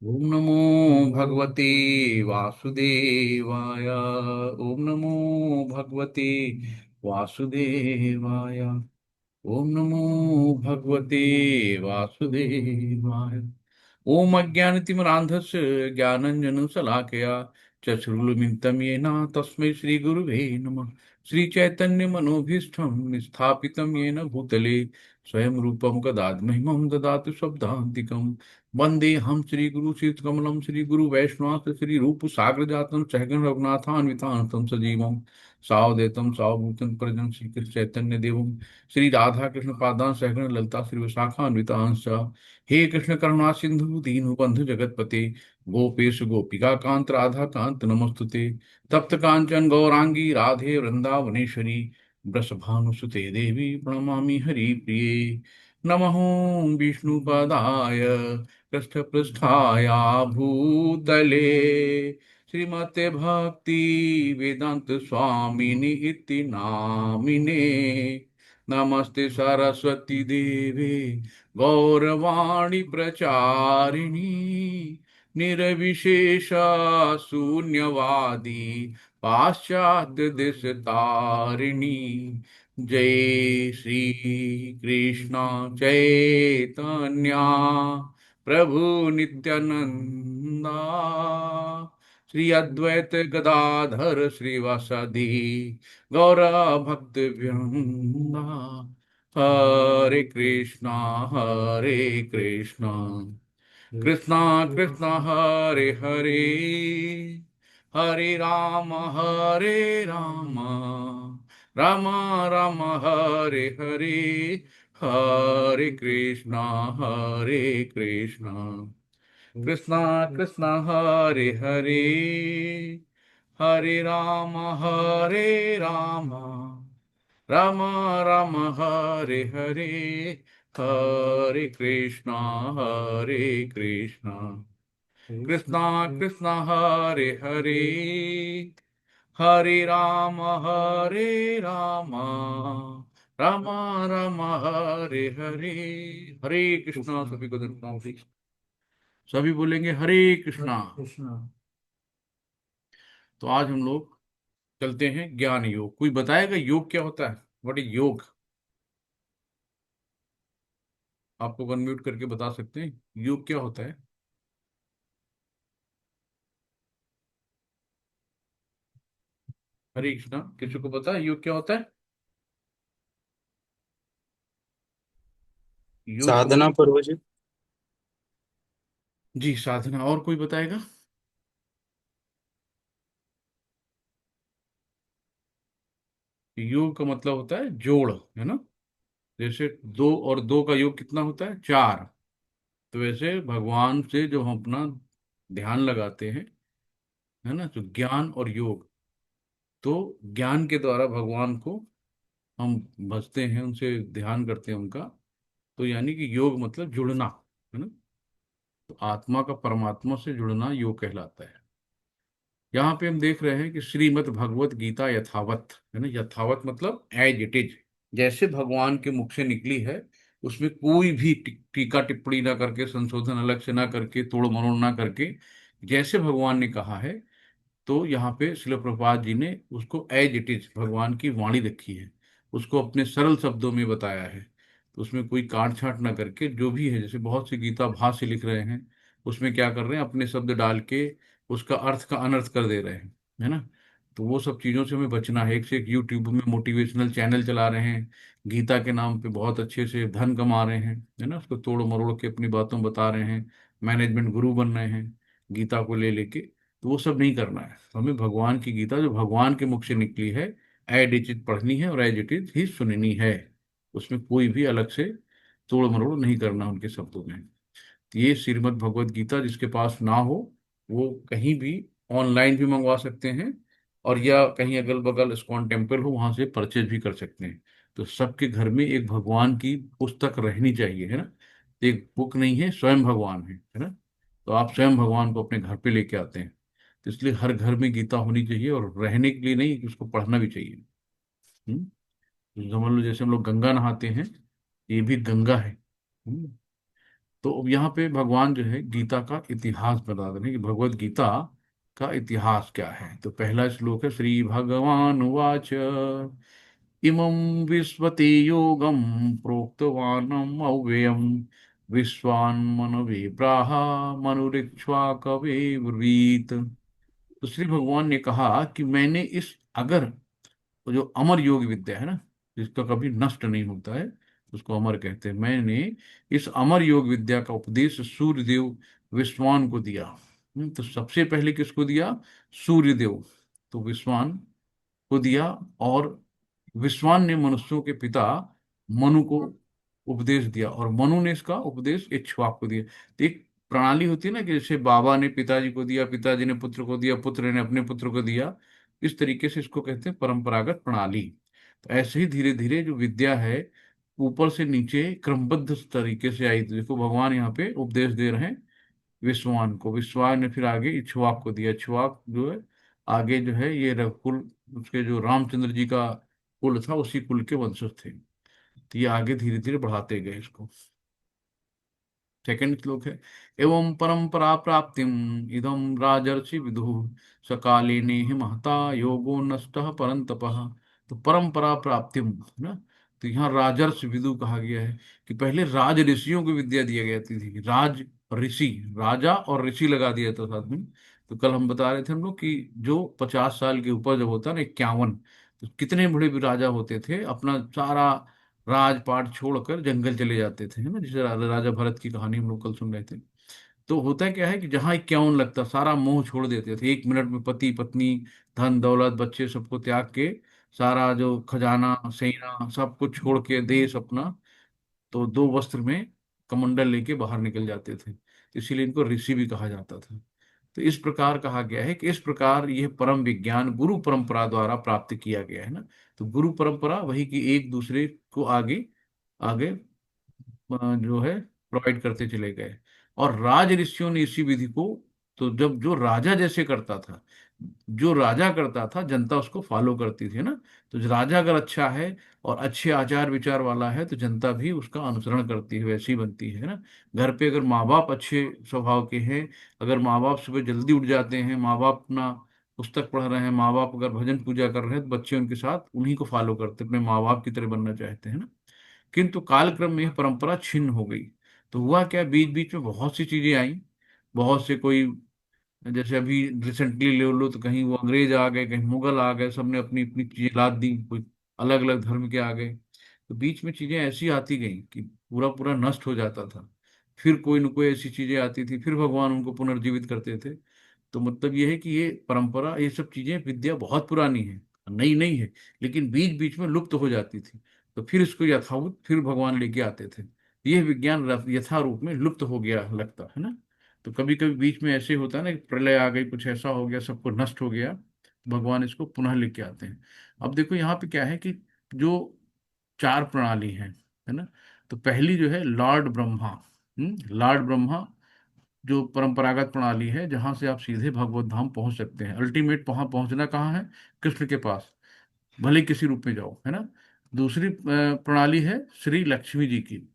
ओम नमो भगवते वासुदेवाय। ओम नमो भगवते वासुदेवाय। ओम नमो भगवते वासुदेवाय। ओम अज्ञानतिमिरान्धस्य ज्ञानञ्जनशलाकया चक्षुरुन्मिलितं येन तस्मै श्रीगुरुवे नमः। श्रीचैतन्यमनोभीष्टं स्थापितं येन भूतले स्वयं रूपं कदामहिमं ददातु शब्दान्तिकम्। वन्देऽहं श्रीगुरुश्रीकमलं श्रीगुरुवैष्णवांश्च श्रीरूपसागरजातं सहगण रघुनाथान्वितान्तं सजीवं सावधूतं सावभूतं प्रजनं श्रीकृष्णचैतन्यदेवं श्री राधा कृष्ण पादान सहगण ललिता श्री विशाखान्वितांश्च। हे कृष्ण करुणा सिंधु दीन बंधु जगतपते गोपेश गोपिका कांत राधा कांत नमस्तुते। तप्त कांचन गौरांगी राधे वृंदावनेश्वरी वृषभानुसुते देवी प्रणमामि हरिप्रिये। नमः विष्णुपदाय पृष्ठपृष्ठाय भूतले श्रीमते भक्ति वेदांत स्वामिनि इति नामिने। नमस्ते सरस्वती देवे गौरवाणी प्रचारिणी निर्विशेष शून्यवादी पाश्चात्य देश तारिणी। जय श्री कृष्ण चैतन्या प्रभु नित्यानंदा श्री अद्वैत गदाधर श्रीवासादि गौर भक्त वृंदा। हरे कृष्णा हरे कृष्णा कृष्णा कृष्णा हरे हरे हरे राम राम राम हरे हरे। हरे कृष्णा कृष्णा कृष्णा हरे हरे हरे राम राम राम हरे हरे। हरे कृष्णा कृष्णा कृष्णा हरे हरे हरे राम राम राम हरे हरे। हरे कृष्णा सभी को दर्शन सभी बोलेंगे हरे कृष्णा। कृष्णा। तो आज हम लोग चलते हैं ज्ञान योग। कोई बताएगा योग क्या होता है? व्हाट इज योग? आपको अनम्यूट करके बता सकते हैं योग क्या होता है? हरे कृष्णा, किसी को पता है योग क्या होता है? योग को साधना बोल। पर्व जी। जी साधना। और कोई बताएगा? योग का मतलब होता है जोड़, है ना? जैसे दो और दो का योग कितना होता है? चार। तो वैसे भगवान से जो हम अपना ध्यान लगाते हैं, है ना, तो ज्ञान और योग, तो ज्ञान के द्वारा भगवान को हम भजते हैं, उनसे ध्यान करते हैं उनका। तो यानी कि योग मतलब जुड़ना, है ना? तो आत्मा का परमात्मा से जुड़ना योग कहलाता है। यहाँ पे हम देख रहे हैं कि श्रीमद् भगवत गीता यथावत, है ना? यथावत मतलब एज इट इज, जैसे भगवान के मुख से निकली है, उसमें कोई भी टीका टिप्पणी ना करके, संशोधन अलग से ना करके, तोड़ मरोड़ ना करके, जैसे भगवान ने कहा है, तो यहाँ पे शिल प्रभुपाद जी ने उसको एज इट इज भगवान की वाणी रखी है, उसको अपने सरल शब्दों में बताया है। तो उसमें कोई काट छांट ना करके जो भी है, जैसे बहुत सी गीता भाष्य लिख रहे हैं, उसमें क्या कर रहे हैं, अपने शब्द डाल के उसका अर्थ का अनर्थ कर दे रहे हैं, है ना? तो वो सब चीज़ों से हमें बचना है। एक से एक यूट्यूब में मोटिवेशनल चैनल चला रहे हैं, गीता के नाम पे बहुत अच्छे से धन कमा रहे हैं, है ना, उसको तोड़ मरोड़ के अपनी बातों बता रहे हैं, मैनेजमेंट गुरु बन रहे हैं गीता को ले लेके। तो वो सब नहीं करना है। तो हमें भगवान की गीता जो भगवान के मुख से निकली है, एज इट इज पढ़नी है और एज इट इज ही सुननी है। उसमें कोई भी अलग से तोड़ मरोड़ नहीं करना उनके शब्दों में। तो ये श्रीमद् भगवत गीता जिसके पास ना हो, वो कहीं भी ऑनलाइन भी मंगवा सकते हैं, और या कहीं अगल बगल इस्कॉन टेम्पल हो वहां से परचेज भी कर सकते हैं। तो सबके घर में एक भगवान की पुस्तक रहनी चाहिए, है ना? एक बुक नहीं है, स्वयं भगवान है ना? तो आप स्वयं भगवान को अपने घर पे लेके आते हैं। तो इसलिए हर घर में गीता होनी चाहिए, और रहने के लिए नहीं, उसको पढ़ना भी चाहिए। हम्म। तो समझ लो जैसे हम लोग गंगा नहाते हैं, ये भी गंगा है। हम्म। तो अब यहाँ पे भगवान जो है गीता का इतिहास बता रहे हैं कि भगवत गीता का इतिहास क्या है। तो पहला श्लोक है, श्री भगवान उवाच इमं विश्वते योगं प्रोक्तवानम् अव्ययम् विश्वान्मनवे प्राह मनुरिक्ष्वा कवे ब्रवीत। तो श्री भगवान ने कहा कि मैंने इस, अगर तो जो अमर योग विद्या है ना, जिसका कभी नष्ट नहीं होता है, उसको अमर कहते हैं, मैंने इस अमर योग विद्या का उपदेश सूर्यदेव विश्वान को दिया। तो सबसे पहले किसको दिया? सूर्यदेव। तो विश्वान को दिया, और विश्वान ने मनुष्यों के पिता मनु को उपदेश दिया, और मनु ने इसका उपदेश इक्ष्वाक को दिया। तो एक प्रणाली होती है ना कि जैसे बाबा ने पिताजी को दिया, पिताजी ने पुत्र को दिया, पुत्र ने अपने पुत्र को दिया, इस तरीके से इसको कहते हैं परंपरागत प्रणाली। तो ऐसे ही धीरे धीरे जो विद्या है ऊपर से नीचे क्रमबद्ध तरीके से आई। तो देखो भगवान यहाँ पे उपदेश दे रहे हैं विश्वान को, विश्वान ने फिर आगे इक्ष्वाक को दिया, इक्ष्वाक जो है आगे जो है ये रघुकुल, उसके जो रामचंद्र जी का कुल था उसी कुल के वंशज थे। तो ये आगे धीरे धीरे बढ़ाते गए इसको। सेकंड श्लोक है, एवं परंपरा प्राप्तिम इदम राजर्षि विदु सकाले नेहि महता योगो नष्ट परंतपः। तो परंपरा प्राप्तिम है ना, तो यहाँ राजर्षि विदु कहा गया है कि पहले राज ऋषियों को विद्या दिया गया थी। राज ऋषि, राजा और ऋषि लगा दिया था साथ में। तो कल हम बता रहे थे हम लोग कि जो 50 साल के ऊपर जब होता है ना 51, तो कितने बड़े भी राजा होते थे अपना सारा राजपाट छोड़कर जंगल चले जाते थे, है ना, जैसे राजा भरत की कहानी हम लोग कल सुन रहे थे। तो होता क्या है कि जहां 51 लगता सारा मोह छोड़ देते थे, 1 मिनट में पति पत्नी धन दौलत बच्चे सबको त्याग के, सारा जो खजाना सेना सब कुछ छोड़ के देश अपना, तो 2 वस्त्र में कमंडल लेके बाहर निकल जाते थे। इसीलिए इनको ऋषि भी कहा जाता था। तो इस प्रकार कहा गया है कि इस प्रकार यह परम विज्ञान गुरु परंपरा द्वारा प्राप्त किया गया है ना। तो गुरु परंपरा वही कि एक दूसरे को आगे आगे जो है प्रोवाइड करते चले गए। और राज ऋषियों ने इसी विधि को, तो जब जो राजा जैसे करता था, जो राजा करता था जनता उसको फॉलो करती थी ना। तो जो राजा अगर अच्छा है और अच्छे आचार विचार वाला है तो जनता भी उसका अनुसरण करती है, वैसी बनती है ना। घर पे अगर माँ बाप अच्छे स्वभाव के हैं, अगर माँ बाप सुबह जल्दी उठ जाते हैं, माँ बाप अपना पुस्तक पढ़ रहे हैं, माँ बाप अगर भजन पूजा कर रहे हैं, तो बच्चे उनके साथ उन्हीं को फॉलो करते हैं, अपने माँ बाप की तरह बनना चाहते हैं ना। किंतु कालक्रम में यह परंपरा छिन्न हो गई। तो हुआ क्या, बीच बीच में बहुत सी चीजें आई, बहुत से कोई, जैसे अभी रिसेंटली ले लो तो कहीं वो अंग्रेज आ गए, कहीं मुगल आ गए, सबने अपनी अपनी चीजें लाद दी, कोई अलग अलग धर्म के आ गए। तो बीच में चीजें ऐसी आती गई कि पूरा पूरा नष्ट हो जाता था। फिर कोई न कोई ऐसी चीजें आती थी, फिर भगवान उनको पुनर्जीवित करते थे। तो मतलब ये है कि ये परंपरा, ये सब चीजें, विद्या बहुत पुरानी है, नई नहीं है, लेकिन बीच बीच में लुप्त हो जाती थी। तो फिर इसको यथावत फिर भगवान लेके आते थे। यह विज्ञान यथा रूप में लुप्त हो गया लगता है ना। तो कभी कभी बीच में ऐसे होता है ना कि प्रलय आ गई, कुछ ऐसा हो गया, सबको नष्ट हो गया, भगवान इसको पुनः लेके आते हैं। अब देखो यहाँ पे क्या है कि जो 4 प्रणाली है ना। तो पहली जो है लॉर्ड ब्रह्मा, लॉर्ड ब्रह्मा जो परंपरागत प्रणाली है, जहां से आप सीधे भगवत धाम पहुंच सकते हैं। अल्टीमेट वहां पहुंचना कहाँ है? कृष्ण के पास, भले किसी रूप में जाओ, है ना। दूसरी प्रणाली है श्री लक्ष्मी जी की,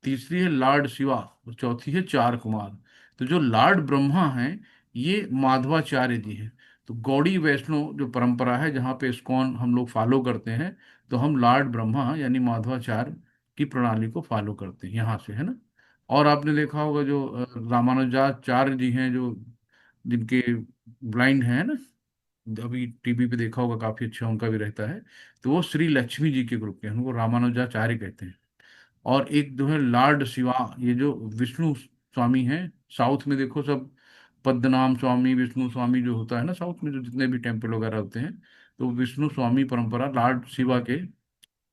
तीसरी है लॉर्ड शिवा, और चौथी है 4 कुमार। तो जो लॉर्ड ब्रह्मा हैं ये माधवाचार्य जी हैं। तो गौड़ी वैष्णव जो परंपरा है जहाँ पे इस्कॉन हम लोग फॉलो करते हैं, तो हम लॉर्ड ब्रह्मा यानी माधवाचार्य की प्रणाली को फॉलो करते हैं यहाँ से, है ना। और आपने देखा होगा जो रामानुजाचार्य जी हैं, जो जिनके ब्लाइंड हैं ना, अभी टीवी पे देखा होगा, काफी अच्छा उनका भी रहता है। तो वो श्री लक्ष्मी जी के ग्रुप के हैं, उनको रामानुजाचार्य कहते हैं। और एक जो है लॉर्ड शिवा, ये जो विष्णु स्वामी हैं, साउथ में देखो सब पद्मनाम स्वामी, विष्णु स्वामी जो होता है ना, साउथ में जो जितने भी टेम्पल वगैरह होते हैं, तो विष्णु स्वामी परंपरा लॉर्ड शिवा के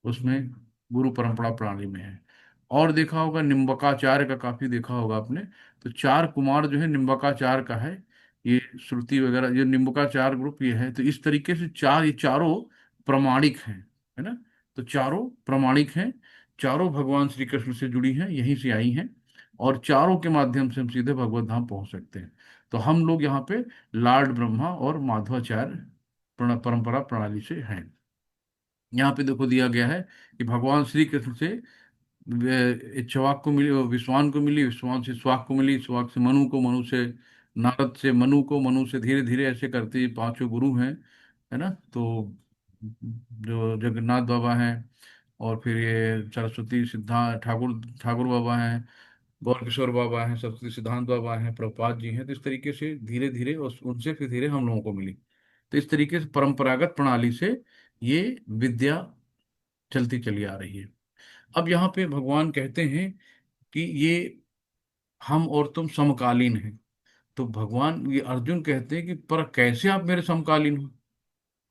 उसमें गुरु परंपरा प्रणाली में है। और देखा होगा निम्बकाचार्य का, काफी देखा होगा आपने। तो 4 कुमार जो है निम्बकाचार्य का है, ये श्रुति वगैरह, ये निम्बकाचार्य ग्रुप ये है। तो इस तरीके से ये चारों प्रमाणिक हैं, है ना। तो चारों प्रमाणिक हैं, चारों भगवान श्री कृष्ण से जुड़ी हैं, यहीं से आई हैं, और चारों के माध्यम से हम सीधे भगवत धाम पहुंच सकते हैं। तो हम लोग यहाँ पे लॉर्ड ब्रह्मा और माध्वाचार्य परंपरा प्रणाली से हैं। यहाँ पे देखो दिया गया है कि भगवान श्री कृष्ण से इक्ष्वाक को मिली, विश्वान को मिली, विश्वान से स्वाक को मिली, स्वाक से मनु को, मनु से नारद, से मनु को, मनु से धीरे धीरे ऐसे करते ही पांचों गुरु हैं, है ना। तो जो जगन्नाथ बाबा हैं, और फिर ये सरस्वती सिद्धांत ठाकुर ठाकुर बाबा हैं, गौर किशोर बाबा हैं, सरस्वती सिद्धांत बाबा हैं, प्रभुपाद जी हैं। तो इस तरीके से धीरे धीरे उनसे फिर धीरे हम लोगों को मिली। तो इस तरीके से परंपरागत प्रणाली से ये विद्या चलती चली आ रही है। अब यहाँ पे भगवान कहते हैं कि ये हम और तुम समकालीन हैं। तो भगवान, ये अर्जुन कहते हैं कि पर कैसे आप मेरे समकालीन हो?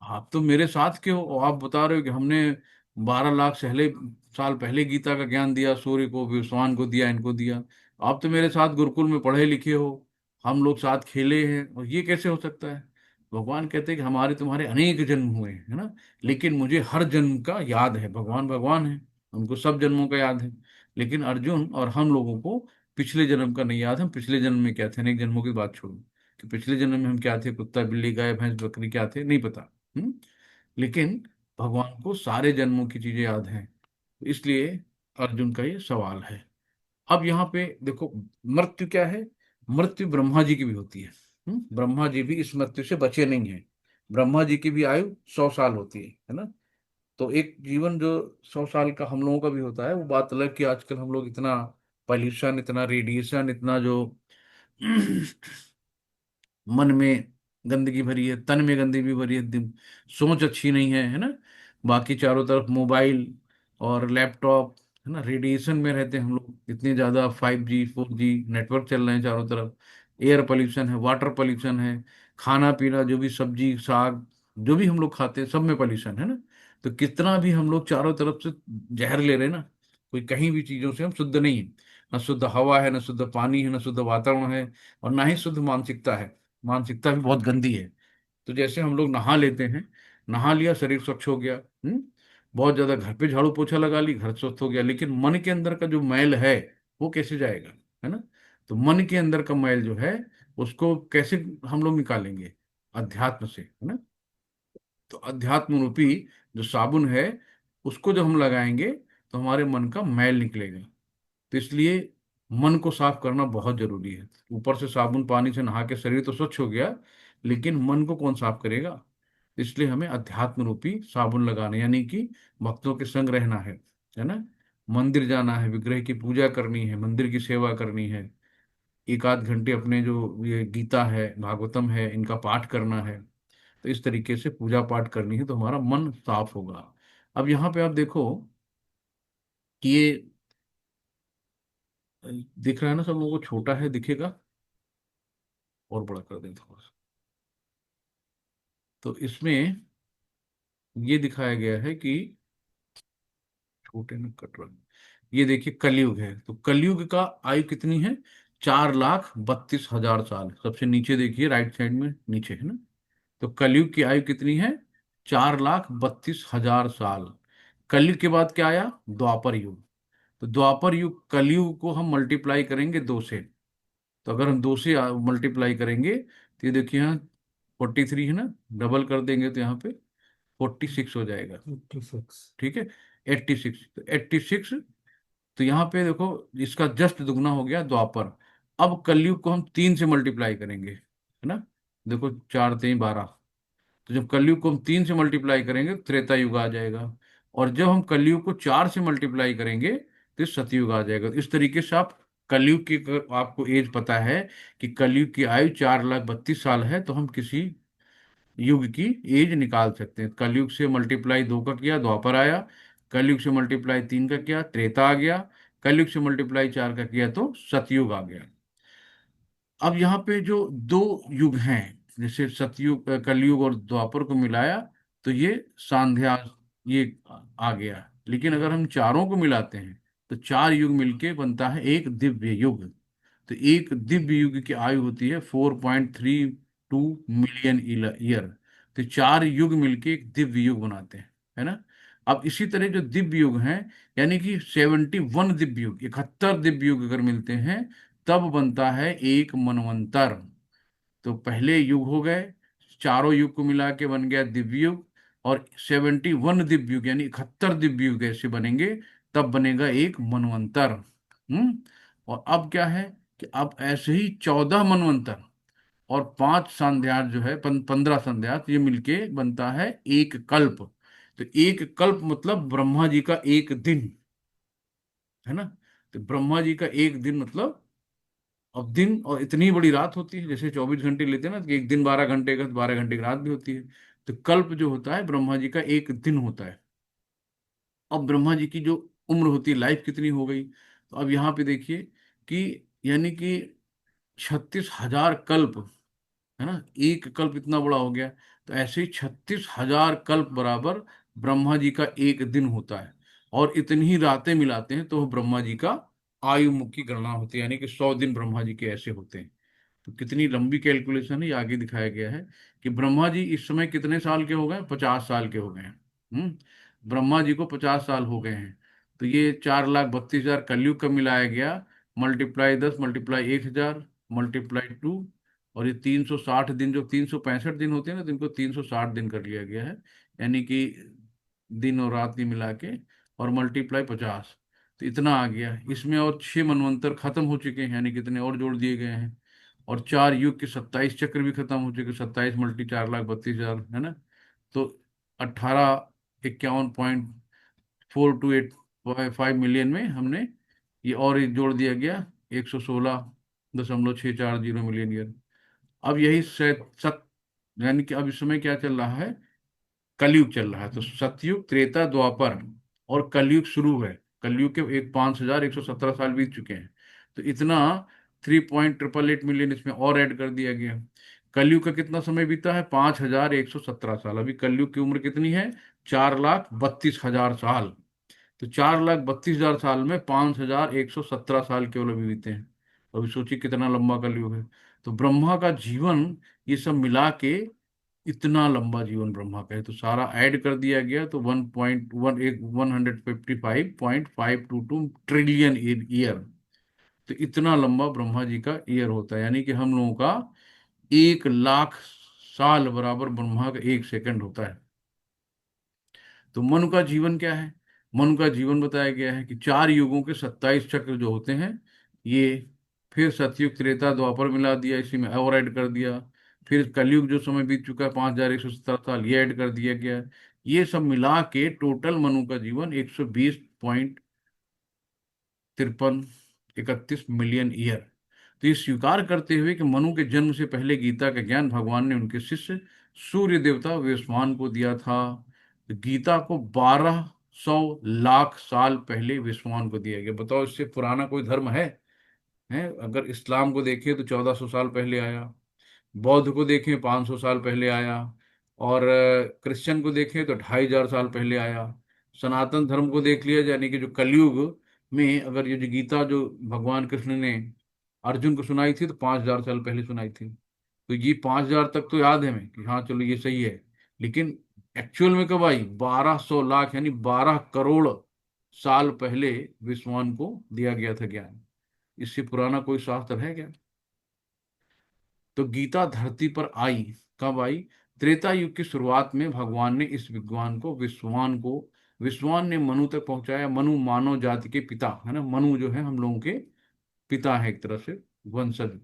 आप तो मेरे साथ के हो, और आप बता रहे हो कि हमने 12 लाख साल पहले गीता का ज्ञान दिया, सूर्य को, विश्वान को दिया, इनको दिया। आप तो मेरे साथ गुरुकुल में पढ़े लिखे हो, हम लोग साथ खेले हैं, और ये कैसे हो सकता है? भगवान कहते हैं कि हमारे तुम्हारे अनेक जन्म हुए हैं, है ना, लेकिन मुझे हर जन्म का याद है। भगवान भगवान है, उनको सब जन्मों का याद है। लेकिन अर्जुन और हम लोगों को पिछले जन्म का नहीं याद। हम पिछले जन्म में क्या थे, अनेक जन्मों की बात छोड़ो, कि पिछले जन्म में हम क्या थे, कुत्ता बिल्ली गाय भैंस बकरी क्या थे, नहीं पता। हम्म। लेकिन भगवान को सारे जन्मों की चीजें याद हैं। इसलिए अर्जुन का ये सवाल है। अब यहाँ पे देखो, मृत्यु क्या है? मृत्यु ब्रह्मा जी की भी होती है। ब्रह्मा जी भी इस मृत्यु से बचे नहीं है। ब्रह्मा जी की भी आयु 100 साल होती है ना। तो एक जीवन जो 100 साल का हम लोगों का भी होता है, वो बात अलग कि आजकल हम लोग इतना पॉल्यूशन, इतना रेडिएशन, इतना जो मन में गंदगी भरी है, तन में गंदगी भरी है, सोच अच्छी नहीं है ना। बाकी चारों तरफ मोबाइल और लैपटॉप, है ना, रेडिएशन में रहते हैं हम लोग, इतने ज्यादा 5G 4G नेटवर्क चल रहे हैं चारों तरफ। एयर पोल्यूशन है, वाटर पोल्यूशन है, खाना पीना जो भी सब्जी साग जो भी हम लोग खाते हैं सब में पोल्यूशन है ना। तो कितना भी हम लोग चारों तरफ से जहर ले रहे हैं ना, कोई कहीं भी चीजों से हम शुद्ध नहीं है। न शुद्ध हवा है, न शुद्ध पानी है, न शुद्ध वातावरण है, और ना ही शुद्ध मानसिकता है। मानसिकता भी बहुत गंदी है। तो जैसे हम लोग नहा लेते हैं, नहा लिया, शरीर स्वच्छ हो गया, बहुत ज्यादा घर पे झाड़ू पोछा लगा ली, घर स्वच्छ हो गया, लेकिन मन के अंदर का जो मैल है वो कैसे जाएगा, है ना। तो मन के अंदर का मैल जो है, उसको कैसे हम लोग निकालेंगे? अध्यात्म से, है ना। तो अध्यात्म रूपी जो साबुन है, उसको जब हम लगाएंगे तो हमारे मन का मैल निकलेगा। तो इसलिए मन को साफ करना बहुत जरूरी है। ऊपर से साबुन पानी से नहा के शरीर तो स्वच्छ हो गया, लेकिन मन को कौन साफ करेगा? इसलिए हमें अध्यात्म रूपी साबुन लगाना, यानी कि भक्तों के संग रहना है ना। मंदिर जाना है, विग्रह की पूजा करनी है, मंदिर की सेवा करनी है, एक आध घंटे अपने जो ये गीता है, भागवतम है, इनका पाठ करना है। तो इस तरीके से पूजा पाठ करनी है, तो हमारा मन साफ होगा। अब यहाँ पे आप देखो कि ये दिख रहा है ना सब लोगों को, छोटा है दिखेगा, और बड़ा कर दें थोड़ा सा। तो इसमें ये दिखाया गया है कि छोटे में कट रहा है। ये देखिए कलयुग है, तो कलयुग का आयु कितनी है? 4,32,000 साल। सबसे नीचे देखिए, राइट साइड में नीचे है ना। तो कलयुग की आयु कितनी है? 4,32,000 साल। कलयुग के बाद क्या आया? द्वापर युग। तो द्वापर युग कलयुग को हम मल्टीप्लाई करेंगे 2 से। तो अगर हम 2 से मल्टीप्लाई करेंगे, तो ये देखिए यहाँ 43 है ना, डबल कर देंगे तो यहाँ पे 46 हो जाएगा। 56। ठीक है, 86। तो 86, तो यहाँ पे देखो, इसका जस्ट दुगना हो गया द्वापर। अब कलयुग को हम 3 से मल्टीप्लाई करेंगे, है ना। देखो 4 3 12। तो जब कलयुग को हम 3 से मल्टीप्लाई करेंगे तो त्रेता युग आ जाएगा। और जब हम कलयुग को 4 से मल्टीप्लाई करेंगे तो सतयुग आ जाएगा। तो इस तरीके से आप कलयुग की, अगर आपको एज पता है कि कलयुग की आयु 4,32,000 है, तो हम किसी युग की एज निकाल सकते हैं। कलयुग से मल्टीप्लाई 2 का किया, द्वापर आया। कलयुग से मल्टीप्लाई 3 का किया, त्रेता आ गया। कलयुग से मल्टीप्लाई 4 का किया तो सतयुग आ गया। अब यहाँ पे जो दो युग हैं, जैसे सतयुग, कलयुग और द्वापर को मिलाया तो ये सांध्या, ये आ गया। लेकिन अगर हम चारों को मिलाते हैं तो 4 युग मिलके बनता है एक दिव्य युग। तो एक दिव्य युग की आयु होती है 4.32 मिलियन ईयर। तो 4 युग मिलके एक दिव्य युग बनाते हैं, है ना। अब इसी तरह जो दिव्य युग हैं, यानी कि 71 दिव्य युग, 71 दिव्य युग अगर मिलते हैं, तब बनता है एक मनवंतर। तो पहले युग हो गए, चारों युग को मिला के बन गया दिव्य युग। और 71 दिव्य युग यानी 71 दिव्य युग ऐसे बनेंगे, तब बनेगा एक मनवंतर। और अब क्या है कि अब ऐसे ही 14 मनवंतर और 5 संध्यार जो है 15 संध्यार, तो ये मिलके बनता है एक कल्प। तो एक कल्प मतलब ब्रह्मा जी का एक दिन, है ना। तो ब्रह्मा जी का एक दिन मतलब, अब दिन और इतनी बड़ी रात होती है, जैसे 24 घंटे लेते हैं ना, कि एक दिन 12 घंटे का, तो 12 घंटे की रात भी होती है। तो कल्प जो होता है ब्रह्मा जी का एक दिन होता है। अब ब्रह्मा जी की जो उम्र होती है, लाइफ कितनी हो गई, तो अब यहाँ पे देखिए कि यानी कि 36,000 कल्प, है ना, एक कल्प इतना बड़ा हो गया। तो ऐसे ही 36,000 कल्प बराबर ब्रह्मा जी का एक दिन होता है। और इतनी ही रातें मिलाते हैं तो ब्रह्मा जी का आयु मुख की गणना होती है, यानी कि 100 दिन ब्रह्मा जी के ऐसे होते हैं। तो कितनी लंबी कैलकुलेशन है, ये आगे दिखाया गया है कि ब्रह्मा जी इस समय कितने साल के हो गए, 50 साल के हो गए हैं। ब्रह्मा जी को 50 साल हो गए हैं। तो ये 4,32,000 कलयुग का मिलाया गया, ×10 × 1,000 ×2, और ये 360 दिन, जो 365 दिन होते हैं ना, तो इनको 360 दिन कर लिया गया है, यानी कि दिन और रात नहीं मिला के, और ×50, तो इतना आ गया। इसमें और 6 मनवंतर खत्म हो चुके हैं, यानी कितने और जोड़ दिए गए हैं। और 4 युग के 27 चक्र भी खत्म हो चुके, 27 × 4,32,000, है ना। तो 18,51.4285 मिलियन में हमने ये और एक जोड़ दिया गया, 116.640 मिलियन ईयर। अब यही सत यानी कि अब इस समय क्या चल रहा है, कलयुग चल रहा है। तो सतयुग, त्रेता, द्वापर और कलयुग शुरू है। कलयुग के एक 5,117 साल बीत चुके हैं। तो इतना 3.888 मिलियन इसमें और ऐड कर दिया गया। कलयुग का कितना समय बीता है, 5,117 साल। अभी कलयुग की उम्र कितनी है, 4,32,000 साल। तो 4,32,000 साल में 5,117 साल केवल अभी बीते हैं। अभी सोचिए कितना लंबा कलयुग है। तो ब्रह्मा का जीवन, ये सब मिला के इतना लंबा जीवन ब्रह्मा का है। तो सारा ऐड कर दिया गया तो 1.155.522 ट्रिलियन ईयर। तो इतना लंबा ब्रह्मा जी का ईयर होता है, यानी कि हम लोगों का 1,00,000 साल बराबर ब्रह्मा का 1 सेकंड होता है। तो मनु का जीवन क्या है, मनु का जीवन बताया गया है कि 4 युगों के 27 चक्र जो होते हैं ये, फिर सतयुग, त्रेता, द्वापर मिला दिया, इसी में और ऐड कर दिया। फिर कलयुग जो समय बीत चुका है 5,117 साल, ये ऐड कर दिया गया। ये सब मिला के टोटल मनु का जीवन 120.5331 मिलियन ईयर। तो ये स्वीकार करते हुए कि मनु के जन्म से पहले गीता का ज्ञान भगवान ने उनके शिष्य सूर्य देवता वेस्वान को दिया था। तो गीता को 1,200,000,000 साल पहले वेस्वान को दिया गया। बताओ, इससे पुराना कोई धर्म है? अगर इस्लाम को देखें तो 1,400 साल पहले आया, बौद्ध को देखें 500 साल पहले आया, और क्रिश्चियन को देखें तो 2,500 साल पहले आया। सनातन धर्म को देख लिया, यानी कि जो कलयुग में, अगर ये जो गीता जो भगवान कृष्ण ने अर्जुन को सुनाई थी तो 5,000 साल पहले सुनाई थी। तो ये 5,000 तक तो याद है हमें कि हाँ चलो ये सही है। लेकिन एक्चुअल में कब आई, 1,200,000,000 यानी 12 करोड़ साल पहले विश्वान को दिया गया था ज्ञान। इससे पुराना कोई शास्त्र है क्या? तो गीता धरती पर आई, कब आई, त्रेता युग की शुरुआत में भगवान ने इस विद्वान को, विश्वान ने मनु तक पहुंचाया। मनु मानव जाति के पिता, है ना। मनु जो है हम लोगों के पिता है एक तरह से, वंशज।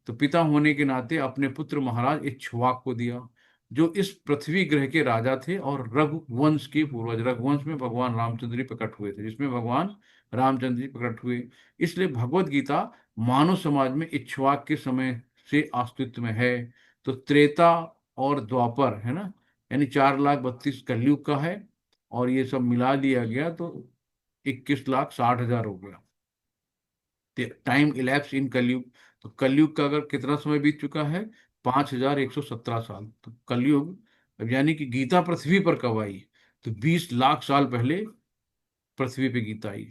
तो पिता होने के नाते अपने पुत्र महाराज इक्ष्वाक को दिया, जो इस पृथ्वी ग्रह के राजा थे और रघुवंश के पूर्वज। रघुवंश में भगवान रामचंद्र जी प्रकट हुए थे, जिसमें भगवान रामचंद्र जी प्रकट हुए। इसलिए भगवत गीता मानव समाज में इक्ष्वाक के समय से अस्तित्व में है। तो त्रेता और द्वापर, है ना, यानी 4,32,000 कलयुग का है, और ये सब मिला दिया गया तो 21,60,000 हो गया। टाइम इलैप्स इन कलयुग। तो कलयुग का अगर कितना समय बीत चुका है, 5,117 साल। तो कलयुग, अब यानी कि गीता पृथ्वी पर कब आई, तो 20 लाख साल पहले पृथ्वी पे गीता आई।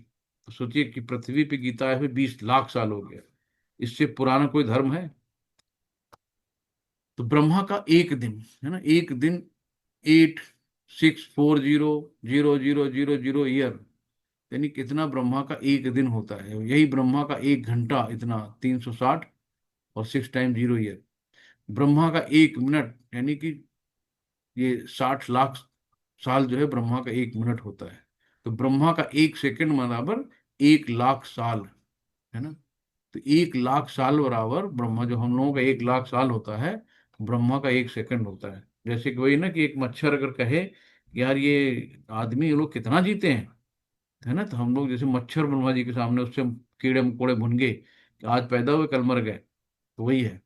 तो सोचिए कि पृथ्वी पे गीता आए हुए 20 लाख साल हो गया। इससे पुराना कोई धर्म है? तो ब्रह्मा का एक दिन, है ना, एक दिन 8,640,000 यानी कितना ब्रह्मा का एक दिन होता है। यही ब्रह्मा का 1 घंटा इतना 360, और 6 टाइम 0 ईयर। ब्रह्मा का 1 मिनट, यानी कि ये 60 लाख साल जो है ब्रह्मा का 1 मिनट होता है। तो ब्रह्मा का 1 सेकंड बराबर 1 लाख साल, है ना। तो 1 लाख साल बराबर ब्रह्मा, जो हम लोगों का 1 लाख साल होता है, ब्रह्मा का 1 सेकंड होता है। जैसे कि वही ना कि एक मच्छर अगर कहे यार ये आदमी, ये लोग कितना जीते हैं, है ना, तो हम लोग जैसे मच्छर ब्रह्मा जी के सामने उससे कीड़े मकोड़े भुन गए कि आज पैदा हुए कल मर गए, तो वही है।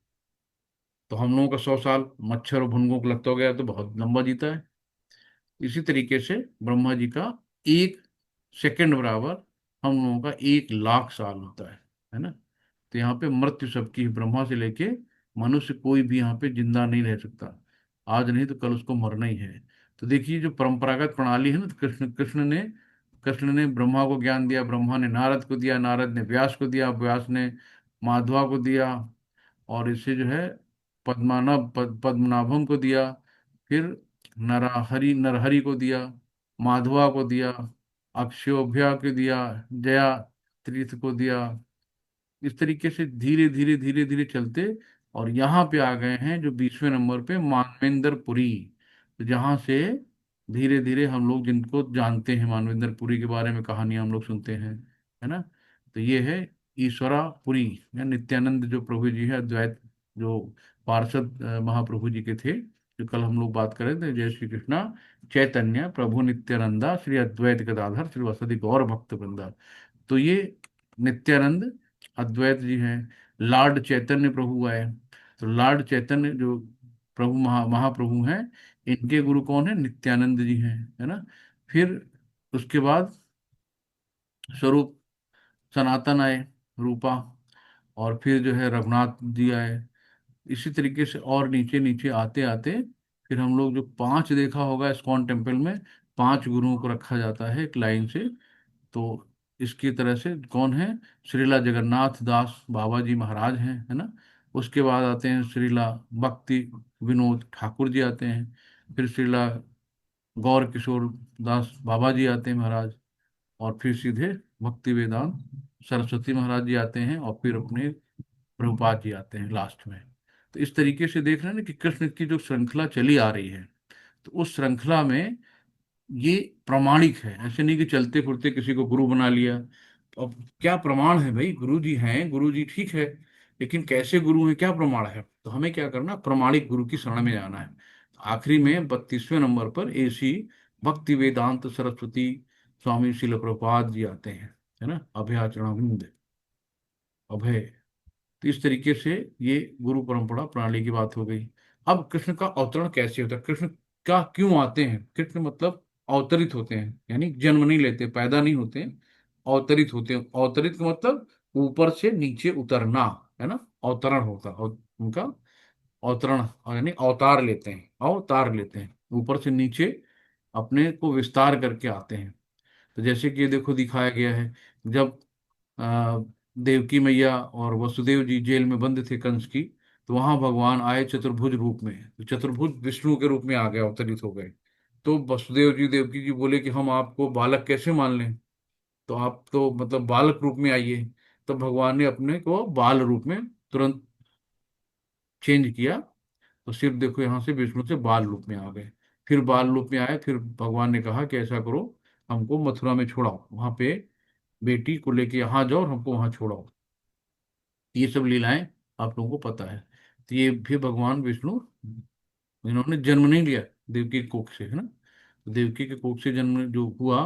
तो हम लोगों का 100 साल मच्छर और भुनगों को लगता हो गया तो बहुत लंबा जीता है। इसी तरीके से ब्रह्मा जी का 1 सेकंड बराबर हम लोगों का 1 लाख साल होता है ना। तो यहाँ पे मृत्यु सबकी है, ब्रह्मा से लेके मनुष्य कोई भी यहाँ पे जिंदा नहीं रह सकता। आज नहीं तो कल उसको मरना ही है। तो देखिए जो परंपरागत प्रणाली है ना, तो कृष्ण ने ब्रह्मा को ज्ञान दिया, ब्रह्मा ने नारद को दिया, नारद ने व्यास को दिया, व्यास ने माधवा को दिया, और इसे जो है पद्मनाभम को दिया, फिर नरहरि को दिया, माधवा को दिया, अक्षोभ्या को दिया, जया तीर्थ को दिया। इस तरीके से धीरे धीरे धीरे धीरे चलते और यहाँ पे आ गए हैं जो 20वें नंबर पे मानवेंद्रपुरी। तो जहाँ से धीरे धीरे हम लोग जिनको जानते हैं मानवेंद्रपुरी के बारे में कहानियां हम लोग सुनते हैं, है ना। तो ये है ईश्वरापुरी या नित्यानंद जो प्रभु जी है, अद्वैत जो पार्षद महाप्रभु जी के थे, जो कल हम लोग बात कर रहे थे, जय श्री कृष्णा चैतन्य प्रभु नित्यानंदा श्री अद्वैत गदाधर श्री वसति गौर भक्त वृंदा। तो ये नित्यानंद अद्वैत जी हैं। लॉर्ड चैतन्य प्रभु आए, तो लॉर्ड चैतन्य जो प्रभु महाप्रभु हैं, इनके गुरु कौन है, नित्यानंद जी हैं, है ना। फिर उसके बाद स्वरूप सनातन आए, रूपा, और फिर जो है रघुनाथ जी आए। इसी तरीके से और नीचे नीचे आते आते फिर हम लोग जो 5 देखा होगा इस्कॉन टेम्पल में, 5 गुरुओं को रखा जाता है एक लाइन से। तो इसकी तरह से कौन है, श्रीला जगन्नाथ दास बाबा जी महाराज हैं, है ना। उसके बाद आते हैं श्रीला भक्ति विनोद ठाकुर जी आते हैं, फिर श्रीला गौर किशोर दास बाबा जी आते हैं महाराज, और फिर सीधे भक्ति वेदांत सरस्वती महाराज जी आते हैं, और फिर अपने प्रभुपाद जी आते हैं लास्ट में। तो इस तरीके से देख रहे हैं ना कि कृष्ण की जो श्रृंखला चली आ रही है, तो उस श्रृंखला में ये प्रमाणिक है। ऐसे नहीं कि चलते फिरते किसी को गुरु बना लिया। अब क्या प्रमाण है भाई, गुरु जी हैं, गुरु जी ठीक है, लेकिन कैसे गुरु हैं, क्या प्रमाण है। तो हमें क्या करना, प्रमाणिक गुरु की शरण में जाना है। आखिरी में 32वें नंबर पर ऐसी भक्ति वेदांत सरस्वती स्वामी शिल प्रभुपाद जी आते हैं, है ना, अभयाचरणाविंद अभय। तो इस तरीके से ये गुरु परंपरा प्रणाली की बात हो गई। अब कृष्ण का अवतरण कैसे होता है, कृष्ण का क्यों आते हैं, कृष्ण मतलब अवतरित होते हैं, यानी जन्म नहीं लेते, पैदा नहीं होते हैं, अवतरित होते हैं। अवतरित का मतलब ऊपर से नीचे उतरना, है ना, अवतरण होता है उनका, अवतरण, और यानी अवतार लेते हैं, अवतार लेते हैं, ऊपर से नीचे अपने को विस्तार करके आते हैं। तो जैसे कि ये देखो दिखाया गया है, जब आ, देवकी मैया और वसुदेव जी जेल में बंद थे कंस की, तो वहां भगवान आए चतुर्भुज रूप में, तो चतुर्भुज विष्णु के रूप में आ गए, अवतरित हो गए। तो वसुदेव जी देवकी जी बोले कि हम आपको बालक कैसे मान लें, तो आप तो मतलब बालक रूप में आइए। तो भगवान ने अपने को बाल रूप में तुरंत चेंज किया। तो सिर्फ देखो यहाँ से विष्णु से बाल रूप में आ गए। फिर बाल रूप में आए, फिर भगवान ने कहा कि ऐसा करो, हमको मथुरा में छोड़ाओ, वहां पे बेटी को लेके यहाँ जाओ और हमको वहां छोड़ाओ। ये सब लीलाएं आप लोगों को पता है। तो ये भी भगवान विष्णु, इन्होंने जन्म नहीं लिया देवकी के कोख से, है ना। तो देवकी के कोख से जन्म जो हुआ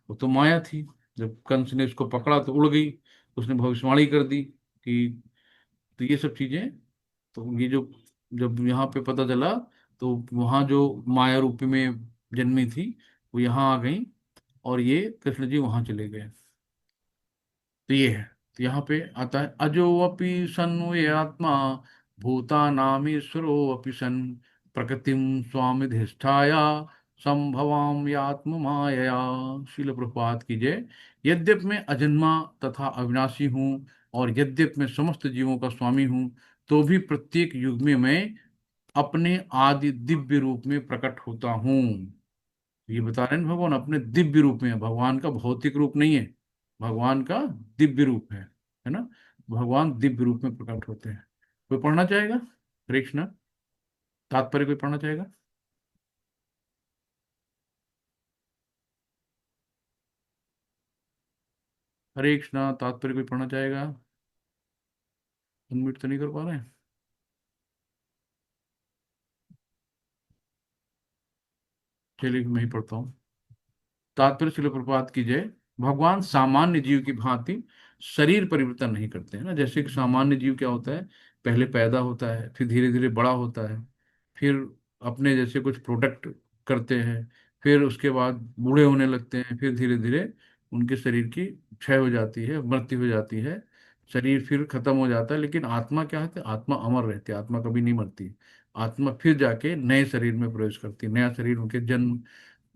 वो तो माया थी। जब कंस ने उसको पकड़ा तो उड़ गई, उसने भविष्यवाणी कर दी कि, तो ये सब चीजें, तो ये जो जब यहाँ पे पता चला, तो वहाँ जो माया रूप में जन्मी थी वो यहाँ आ गई, और ये कृष्ण जी वहां चले गए। तो ये है। तो यहाँ पे आता है अजो अपि सन वे आत्मा भूतानामीश्वरो अपि सन प्रकृतिम स्वामिधिष्ठाया संभवाम यात्म मायया। शील प्रभुपाद की जय। यद्यप मैं अजन्मा तथा अविनाशी हूँ, और यद्यप मैं समस्त जीवों का स्वामी हूँ, तो भी प्रत्येक युग में मैं अपने आदि दिव्य रूप में प्रकट होता हूँ। ये बता रहे हैं भगवान अपने दिव्य रूप में है, भगवान का भौतिक रूप नहीं है, भगवान का दिव्य रूप है ना। भगवान दिव्य रूप में प्रकट होते हैं। कोई पढ़ना चाहेगा, हरे कृष्ण, तात्पर्य कोई पढ़ना चाहेगा। हरे कृष्णा तात्पर्य कोई पढ़ना चाहेगा? अनम्यूट तो नहीं कर पा रहे हैं? चलिए मैं ही पढ़ता हूँ। तात्पर्य श्रील प्रभुपाद की जय। भगवान सामान्य जीव की भांति शरीर परिवर्तन नहीं करते हैं ना। जैसे कि सामान्य जीव क्या होता है, पहले पैदा होता है, फिर धीरे धीरे बड़ा होता है, फिर अपने जैसे कुछ प्रोडक्ट करते हैं, फिर उसके बाद बूढ़े होने लगते हैं, फिर धीरे धीरे उनके शरीर की क्षय हो जाती है, मृत्यु हो जाती है, शरीर फिर खत्म हो जाता है। लेकिन आत्मा क्या है, आत्मा अमर रहती है, आत्मा कभी नहीं मरती। आत्मा फिर जाके नए शरीर में प्रवेश करती है। नया शरीर उनके जन्म,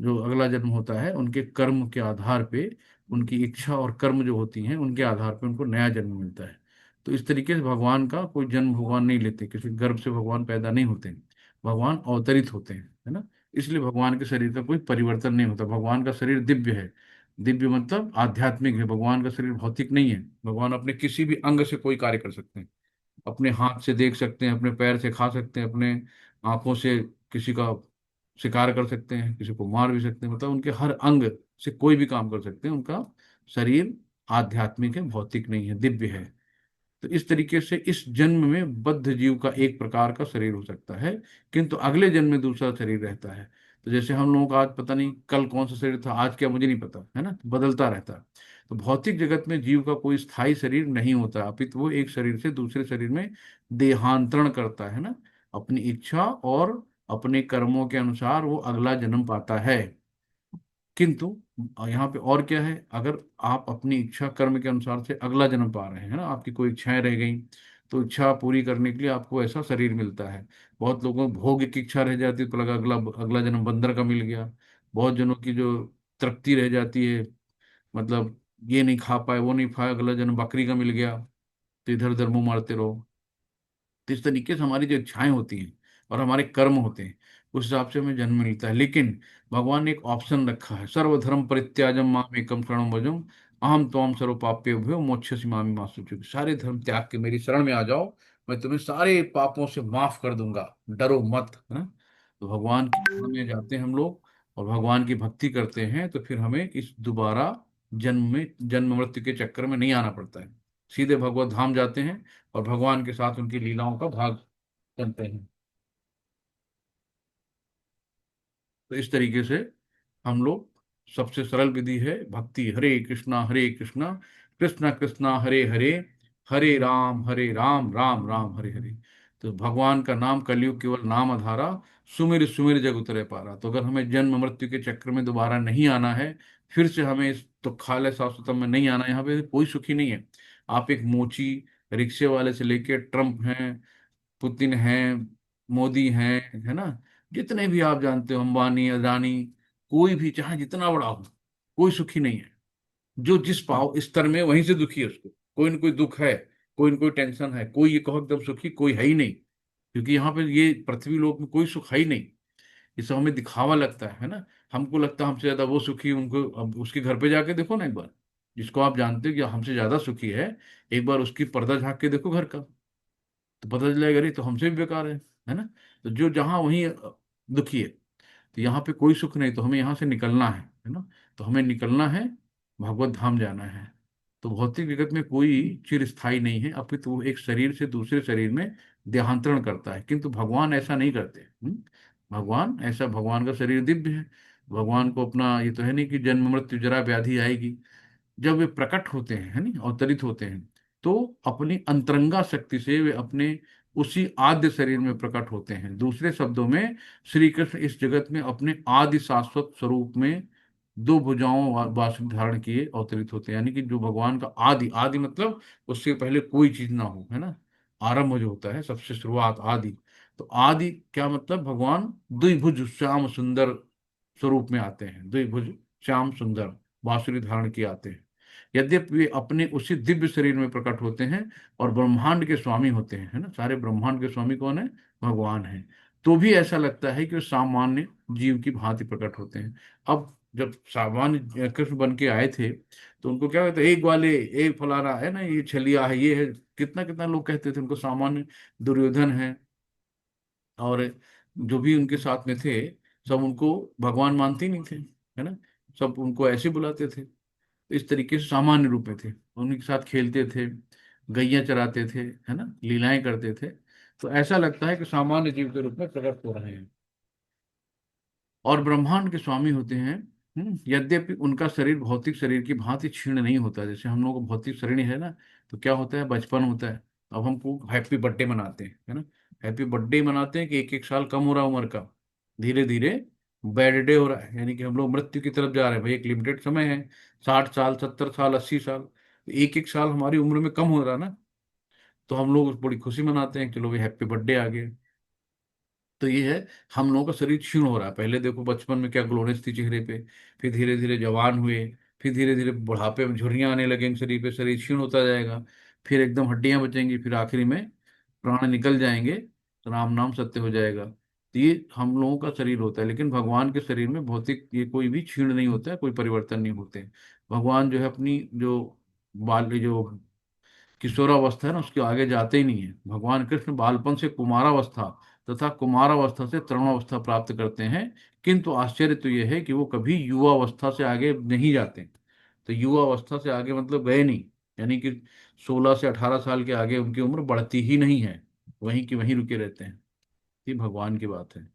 जो अगला जन्म होता है, उनके कर्म के आधार पे, उनकी इच्छा और कर्म जो होती हैं उनके आधार पे उनको नया जन्म मिलता है। तो इस तरीके से भगवान का कोई जन्म भगवान नहीं लेते, किसी गर्भ से भगवान पैदा नहीं होते हैं। भगवान अवतरित होते हैं, है ना। इसलिए भगवान के शरीर का कोई परिवर्तन नहीं होता। भगवान का शरीर दिव्य है। दिव्य मतलब आध्यात्मिक है। भगवान का शरीर भौतिक नहीं है। भगवान अपने किसी भी अंग से कोई कार्य कर सकते हैं। अपने हाथ से देख सकते हैं, अपने पैर से खा सकते हैं, अपने आंखों से किसी का शिकार कर सकते हैं, किसी को मार भी सकते हैं। मतलब उनके हर अंग से कोई भी काम कर सकते हैं। उनका शरीर आध्यात्मिक है, भौतिक नहीं है, दिव्य है। तो इस तरीके से इस जन्म में बद्ध जीव का एक प्रकार का शरीर हो सकता है, किंतु अगले जन्म में दूसरा शरीर रहता है। तो जैसे हम लोगों का आज पता नहीं कल कौन सा शरीर था, आज क्या मुझे नहीं पता, है ना, बदलता रहता है। तो भौतिक जगत में जीव का कोई स्थायी शरीर नहीं होता, अपितु वो एक शरीर से दूसरे शरीर में देहांतरण करता है ना। अपनी इच्छा और अपने कर्मों के अनुसार वो अगला जन्म पाता है। किंतु यहाँ पे और क्या है, अगर आप अपनी इच्छा कर्म के अनुसार से अगला जन्म पा रहे हैं ना, आपकी कोई इच्छाएं रह गई, तो इच्छा पूरी करने के लिए आपको ऐसा शरीर मिलता है। बहुत लोगों को भोग की इच्छा रह जाती है, तो लगा अगला अगला जन्म बंदर का मिल गया। बहुत जनों की जो तृप्ति रह जाती है, मतलब ये नहीं खा पाए वो नहीं पाए, अगला जन्म बकरी का मिल गया। तो इधर उधर मुंह मारते रहो। तो इस तरीके से हमारी जो इच्छाएं होती हैं और हमारे कर्म होते हैं, उस हिसाब से हमें जन्म मिलता है। लेकिन भगवान ने एक ऑप्शन रखा है, सर्वधर्म परित्याजम माम एकम शरणम भजम अहम त्वाम सर्व पापेभ्यो मोक्ष्यसि मामि मा शुचि। सारे धर्म त्याग के मेरी शरण में आ जाओ, मैं तुम्हें सारे पापों से माफ कर दूंगा, डरो मत, है ना। तो भगवान की शरण में जाते हैं हम लोग और भगवान की भक्ति करते हैं, तो फिर हमें इस दोबारा जन्म मृत्यु के चक्कर में नहीं आना पड़ता है। सीधे भगवत धाम जाते हैं और भगवान के साथ उनकी लीलाओं का भाग बनते हैं। तो इस तरीके से हम लोग, सबसे सरल विधि है भक्ति। हरे कृष्णा कृष्णा कृष्णा हरे हरे, हरे राम राम राम हरे हरे। तो भगवान का नाम कलयुग केवल नाम आधारा, सुमिर सुमिर जग उतरे पारा। तो अगर हमें जन्म मृत्यु के चक्र में दोबारा नहीं आना है, फिर से हमें इस दुखालय शाश्वतम में नहीं आना है, यहाँ पे कोई सुखी नहीं है। आप एक मोची रिक्शे वाले से लेके ट्रम्प हैं, पुतिन हैं, मोदी हैं, है ना, जितने भी आप जानते हो, अंबानी अदानी, कोई भी चाहे जितना बड़ा हो, कोई सुखी नहीं है। जो जिस पाव स्तर में वहीं से दुखी है, उसको कोई ना कोई दुख है, कोई ना कोई टेंशन है। कोई ये कहो एकदम सुखी कोई है ही नहीं, क्योंकि यहाँ पे ये पृथ्वी लोक में कोई सुख है ही नहीं। ये सब हमें दिखावा लगता है ना। हमको लगता है हमसे ज्यादा वो सुखी, उनको अब उसके घर पे जाके देखो ना एक बार, जिसको आप जानते हो कि हमसे ज्यादा सुखी है, एक बार उसकी पर्दा झांक के देखो घर का, तो पता चलेगा अरे तो हमसे भी बेकार है ना। तो जो जहाँ वहीं दुखी है। तो यहाँ पे कोई सुख नहीं, तो हमें यहाँ से निकलना है ना। तो हमें निकलना है, भगवत धाम जाना है। तो भौतिक जगत में कोई चिर स्थायी नहीं है, अपितु वो एक शरीर से दूसरे शरीर में देहांतरण करता है। किंतु भगवान ऐसा नहीं करते। भगवान ऐसा, भगवान का शरीर दिव्य है। भगवान को अपना ये तो है नहीं कि जन्म मृत्यु जरा व्याधि आएगी। जब वे प्रकट होते हैं, है नहीं, अवतरित होते हैं, तो अपनी अंतरंगा शक्ति से वे अपने उसी आद्य शरीर में प्रकट होते हैं। दूसरे शब्दों में, श्री कृष्ण इस जगत में अपने आदि शाश्वत स्वरूप में दो भुजाओं बांसुरी धारण किए अवतरित होते हैं। यानी कि जो भगवान का आदि, आदि मतलब उससे पहले कोई चीज ना हो, है ना। आरंभ जो होता है, सबसे शुरुआत आदि। तो आदि क्या मतलब, भगवान द्विभुज श्याम सुंदर स्वरूप में आते हैं। द्विभुज श्याम सुंदर बांसुरी धारण किए आते हैं। यद्यपि वे अपने उसी दिव्य शरीर में प्रकट होते हैं और ब्रह्मांड के स्वामी होते हैं, है ना। सारे ब्रह्मांड के स्वामी कौन है, भगवान है। तो भी ऐसा लगता है कि वो सामान्य जीव की भांति प्रकट होते हैं। अब जब सामान्य कृष्ण बन के आए थे, तो उनको क्या कहते हैं, एक ग्वाले, एक फलाना, है ना, ये छलिया है, ये है, कितना कितना लोग कहते थे उनको सामान्य। दुर्योधन है और जो भी उनके साथ में थे, सब उनको भगवान मानते ही नहीं थे, है ना। सब उनको ऐसे बुलाते थे। इस तरीके से सामान्य रूप में थे, उनके साथ खेलते थे, गैया चराते थे, है ना, लीलाएं करते थे। तो ऐसा लगता है कि सामान्य जीव के रूप में प्रकट हो रहे हैं और ब्रह्मांड के स्वामी होते हैं। यद्यपि उनका शरीर भौतिक शरीर की भांति क्षीण नहीं होता, जैसे हम लोगों को भौतिक शरीर है ना, तो क्या होता है, बचपन होता है, अब हमको हैप्पी बर्थडे मनाते हैं, है ना, हैप्पी बर्थडे मनाते हैं कि एक एक साल कम हो रहा है उम्र का, धीरे धीरे बैड डे हो रहा है, यानी कि हम लोग मृत्यु की तरफ जा रहे हैं। भाई एक लिमिटेड समय है, 60 साल, 70 साल, 80 साल, एक एक साल हमारी उम्र में कम हो रहा है ना, तो हम लोग बड़ी खुशी मनाते हैं, चलो भाई हैप्पी बर्थडे आ गया। तो ये है, हम लोगों का शरीर क्षीण हो रहा है। पहले देखो बचपन में क्या ग्लोनेस थी चेहरे पे, फिर धीरे धीरे जवान हुए, फिर धीरे धीरे बुढ़ापे में झुर्रियां आने लगेंगी शरीर पे, शरीर क्षीण होता जाएगा, फिर एकदम हड्डियां बचेंगी, फिर आखिरी में प्राण निकल जाएंगे, तो राम नाम सत्य हो जाएगा। तो ये हम लोगों का शरीर होता है, लेकिन भगवान के शरीर में भौतिक ये कोई भी क्षीण नहीं होता है, कोई परिवर्तन नहीं होते। भगवान जो है अपनी जो बाल जो किशोरावस्था है ना, उसके आगे जाते ही नहीं है। भगवान कृष्ण बालपन से कुमारावस्था तथा कुमारावस्था से तरुणावस्था प्राप्त करते हैं, किंतु आश्चर्य तो यह है कि वो कभी युवावस्था से आगे नहीं जाते। तो युवावस्था से आगे मतलब गए नहीं, यानी कि 16 से 18 साल के आगे उनकी उम्र बढ़ती ही नहीं है, वहीं की वहीं रुके रहते हैं। ये भगवान की बात है।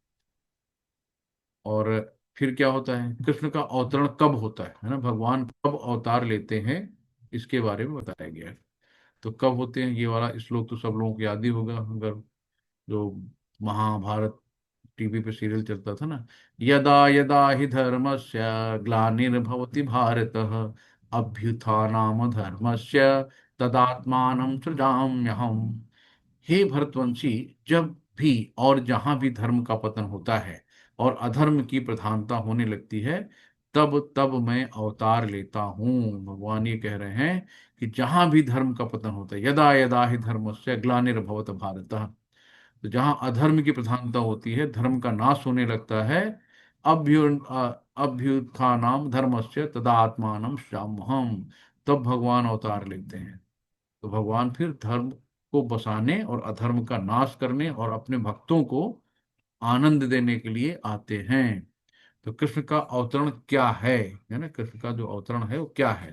और फिर क्या होता है, कृष्ण का अवतरण कब होता है ना, भगवान कब अवतार लेते हैं, इसके बारे में बताया गया है। तो कब होते हैं, ये वाला श्लोक तो सब लोगों को याद ही होगा, अगर जो महाभारत टीवी पे सीरियल चलता था ना, यदा यदा हि धर्मस्य ग्लानिर्भवति भारत अभ्युत्थानम धर्मस्य तदात्मानं सृजाम्यहम्। हे भरतवंशी, जब भी और जहां भी धर्म का पतन होता है और अधर्म की प्रधानता होने लगती है, तब तब मैं अवतार लेता हूं। भगवान ये कह रहे हैं कि जहां भी धर्म का पतन होता है, यदा यदा ही धर्मस्य ग्लानिर्भवत भारत, तो जहां अधर्म की प्रधानता होती है, धर्म का नाश होने लगता है, अभ्युत्थानाम धर्मस्य तदा आत्मानं श्यामहम, तब भगवान अवतार लेते हैं। तो भगवान फिर धर्म को बसाने और अधर्म का नाश करने और अपने भक्तों को आनंद देने के लिए आते हैं। तो कृष्ण का अवतरण क्या है ना, कृष्ण का जो अवतरण है वो क्या है,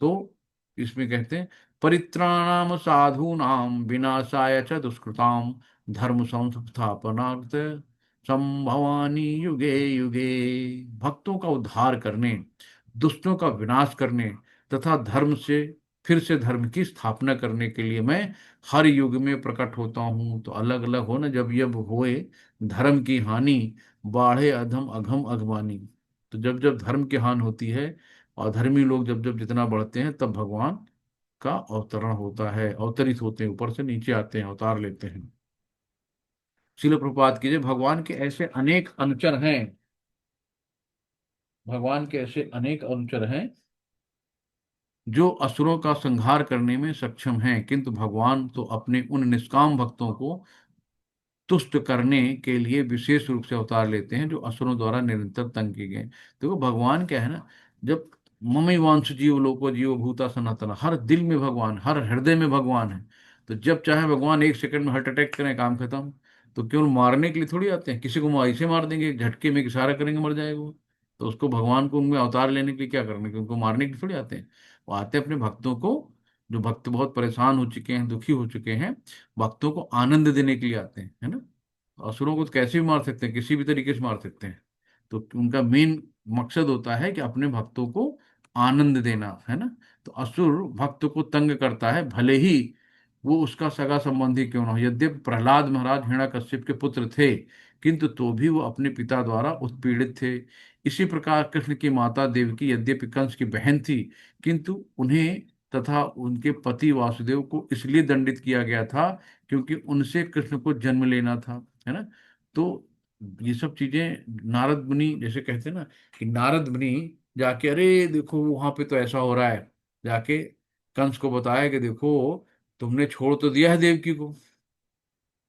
तो इसमें कहते हैं, परित्राणाम साधूनाम विनाशाय च दुष्कृताम धर्म संस्थापनार्थ संभवानी युगे युगे। भक्तों का उद्धार करने, दुष्टों का विनाश करने तथा धर्म से फिर से धर्म की स्थापना करने के लिए मैं हर युग में प्रकट होता हूँ। तो अलग अलग हो ना, जब जब होए धर्म की हानि, बाढ़े अधम अघम अगवानी। तो जब जब धर्म की हानि होती है और धर्मी लोग जब जब जितना बढ़ते हैं, तब भगवान का अवतरण होता है, अवतरित होते हैं, ऊपर से नीचे आते हैं, अवतार लेते हैं। शिल प्रभुपाद कीजिए, भगवान के ऐसे अनेक अनुचर हैं, भगवान के ऐसे अनेक अनुचर हैं जो असुरों का संहार करने में सक्षम हैं, किंतु भगवान तो अपने उन निष्काम भक्तों को तुष्ट करने के लिए विशेष रूप से अवतार लेते हैं, जो असुरों द्वारा निरंतर तंग किए गए। देखो भगवान क्या है ना, जब ममई वांश जीव लोको जीव भूता सनातन, हर दिल में भगवान, हर हृदय में भगवान है। तो जब चाहे भगवान एक सेकंड में हार्ट अटैक करें, काम खत्म। तो केवल मारने के लिए थोड़ी आते हैं, किसी को ऐसे मार देंगे, झटके में इशारा करेंगे मर जाएगा वो। तो उसको भगवान को उनमें अवतार लेने के लिए क्या करने के, उनको मारने के लिए थोड़ी आते हैं। वो आते हैं अपने भक्तों को, जो भक्त बहुत परेशान हो चुके हैं, दुखी हो चुके हैं, भक्तों को आनंद देने के लिए आते हैं, है ना। असुरों को तो कैसे भी मार सकते हैं, किसी भी तरीके से मार सकते हैं। तो उनका मेन मकसद होता है कि अपने भक्तों को आनंद देना, है ना। तो असुर भक्त को तंग करता है, भले ही वो उसका सगा संबंधी क्यों ना हो। यद्यपि प्रहलाद महाराज हिरण्यकश्यप के पुत्र थे, किंतु तो भी वो अपने पिता द्वारा उत्पीड़ित थे। इसी प्रकार कृष्ण की माता देवकी यद्यपि कंस की बहन थी, किंतु उन्हें तथा उनके पति वासुदेव को इसलिए दंडित किया गया था क्योंकि उनसे कृष्ण को जन्म लेना था, है ना। तो ये सब चीजें नारद मुनि जैसे कहते हैं ना, कि नारद मुनि जाके, अरे देखो वहां पे तो ऐसा हो रहा है, जाके कंस को बताया कि देखो तुमने छोड़ तो दिया है देवकी को,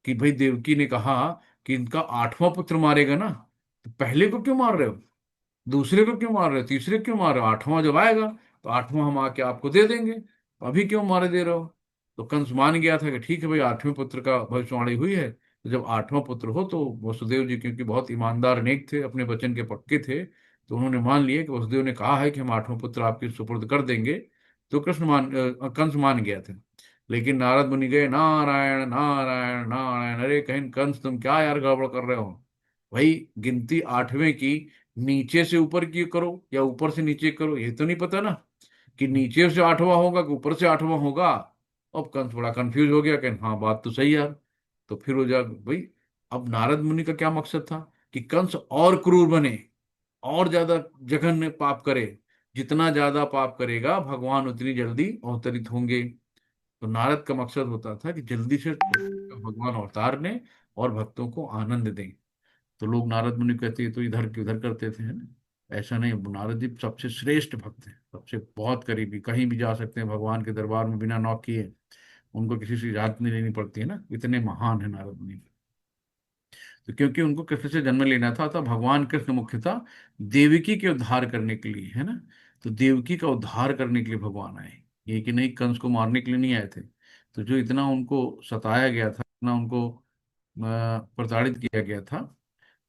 कि भाई देवकी ने कहा कि इनका 8वां पुत्र मारेगा ना, तो पहले को क्यों मार रहे हो, दूसरे को क्यों मार रहे हो, तीसरे को क्यों मार रहे हो, 8वां जब आएगा तो 8वां हम आके आपको दे देंगे, तो अभी क्यों मारे दे रहे हो। तो कंस मान गया था कि ठीक है भाई, 8वें पुत्र का भविष्यवाणी हुई है, तो जब 8वां पुत्र हो तो वसुदेव जी क्योंकि बहुत ईमानदार नेक थे, अपने वचन के पक्के थे, तो उन्होंने मान लिया कि वसुदेव ने कहा है कि हम आठवां पुत्र आपके सुपुर्द कर देंगे। तो कंस मान गया था। लेकिन नारद मुनि गए, नारायण नारायण नारायण, अरे कहीं कंस तुम क्या यार गड़बड़ कर रहे हो। भाई गिनती आठवें की नीचे से ऊपर की करो या ऊपर से नीचे करो, ये तो नहीं पता ना कि नीचे से आठवां होगा कि ऊपर से आठवां होगा। अब कंस बड़ा कंफ्यूज हो गया कि हाँ बात तो सही यार। तो फिर हो जा भाई, अब नारद मुनि का क्या मकसद था कि कंस और क्रूर बने, और ज्यादा जघन्य पाप करे। जितना ज्यादा पाप करेगा भगवान उतनी जल्दी अवतरित होंगे। तो नारद का मकसद होता था कि जल्दी से भगवान अवतार लें और भक्तों को आनंद दें। तो लोग नारद मुनि कहते हैं तो इधर के उधर करते थे, है ना। ऐसा नहीं, नारद जी सबसे श्रेष्ठ भक्त हैं, सबसे बहुत करीबी, कहीं भी जा सकते हैं भगवान के दरबार में बिना नॉक किए। उनको किसी से इजाजत नहीं लेनी पड़ती है ना, इतने महान है नारद मुनि। तो क्योंकि उनको कृष्ण से जन्म लेना था, तो भगवान कृष्ण मुख्यतः देवकी के उद्धार करने के लिए, है ना। तो देवकी का उद्धार करने के लिए भगवान आए, ये कि नहीं कंस को मारने के लिए नहीं आए थे। तो जो इतना उनको सताया गया था, इतना उनको प्रताड़ित किया गया था,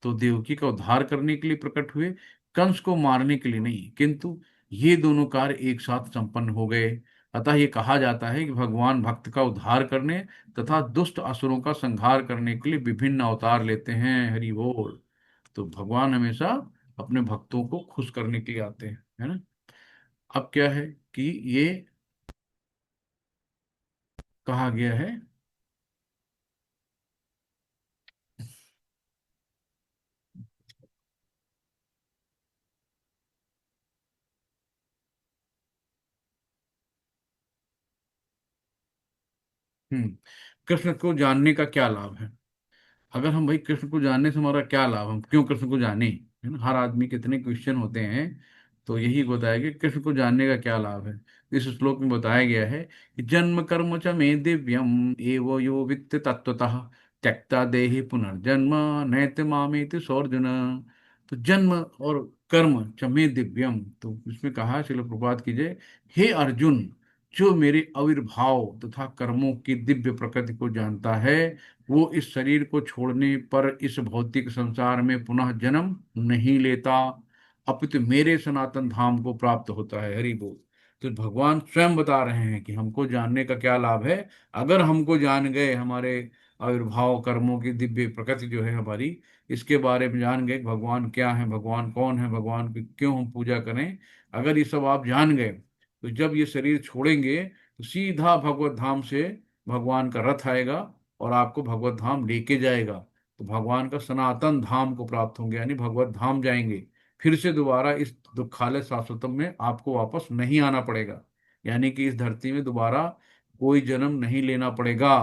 तो देवकी का उद्धार करने के लिए प्रकट हुए, कंस को मारने के लिए नहीं। किंतु ये दोनों कार्य एक साथ संपन्न हो गए। अतः ये कहा जाता है कि भगवान भक्त का उद्धार करने तथा दुष्ट असुरों का संहार करने के लिए विभिन्न अवतार लेते हैं। हरि बोल। तो भगवान हमेशा अपने भक्तों को खुश करने के लिए आते हैं, है ना। अब क्या है कि ये कहा गया है। कृष्ण को जानने का क्या लाभ है। अगर हम भाई कृष्ण को जानने से हमारा क्या लाभ, हम क्यों कृष्ण को जाने, है ना। हर आदमी के इतने क्वेश्चन होते हैं। तो यही बताया कि कृष्ण को जानने का क्या लाभ है। इस श्लोक में बताया गया है कि जन्म कर्म च मे दिव्यम एवं यो वित्त तत्वतः त्यक्ता देहि पुनर्जन्म नैति मामेति सोर्जुन। तो जन्म और कर्म च मे दिव्यम, तो इसमें कहा शिल प्रभात कीजिए, हे अर्जुन, जो मेरे आविर्भाव तथा कर्मों की दिव्य प्रकृति को जानता है, वो इस शरीर को छोड़ने पर इस भौतिक संसार में पुनः जन्म नहीं लेता, अपितु मेरे सनातन धाम को प्राप्त होता है। हरि बोल। तो भगवान स्वयं बता रहे हैं कि हमको जानने का क्या लाभ है। अगर हमको जान गए, हमारे आविर्भाव कर्मों की दिव्य प्रकृति जो है हमारी, इसके बारे में जान गए, भगवान क्या है, भगवान कौन है, भगवान की क्यों हम पूजा करें, अगर ये सब आप जान गए, तो जब ये शरीर छोड़ेंगे तो सीधा भगवत धाम से भगवान का रथ आएगा और आपको भगवत धाम लेके जाएगा। तो भगवान का सनातन धाम को प्राप्त होंगे, यानी भगवत धाम जाएंगे। फिर से दोबारा इस दुखालय शाश्वतम में आपको वापस नहीं आना पड़ेगा, यानी कि इस धरती में दोबारा कोई जन्म नहीं लेना पड़ेगा।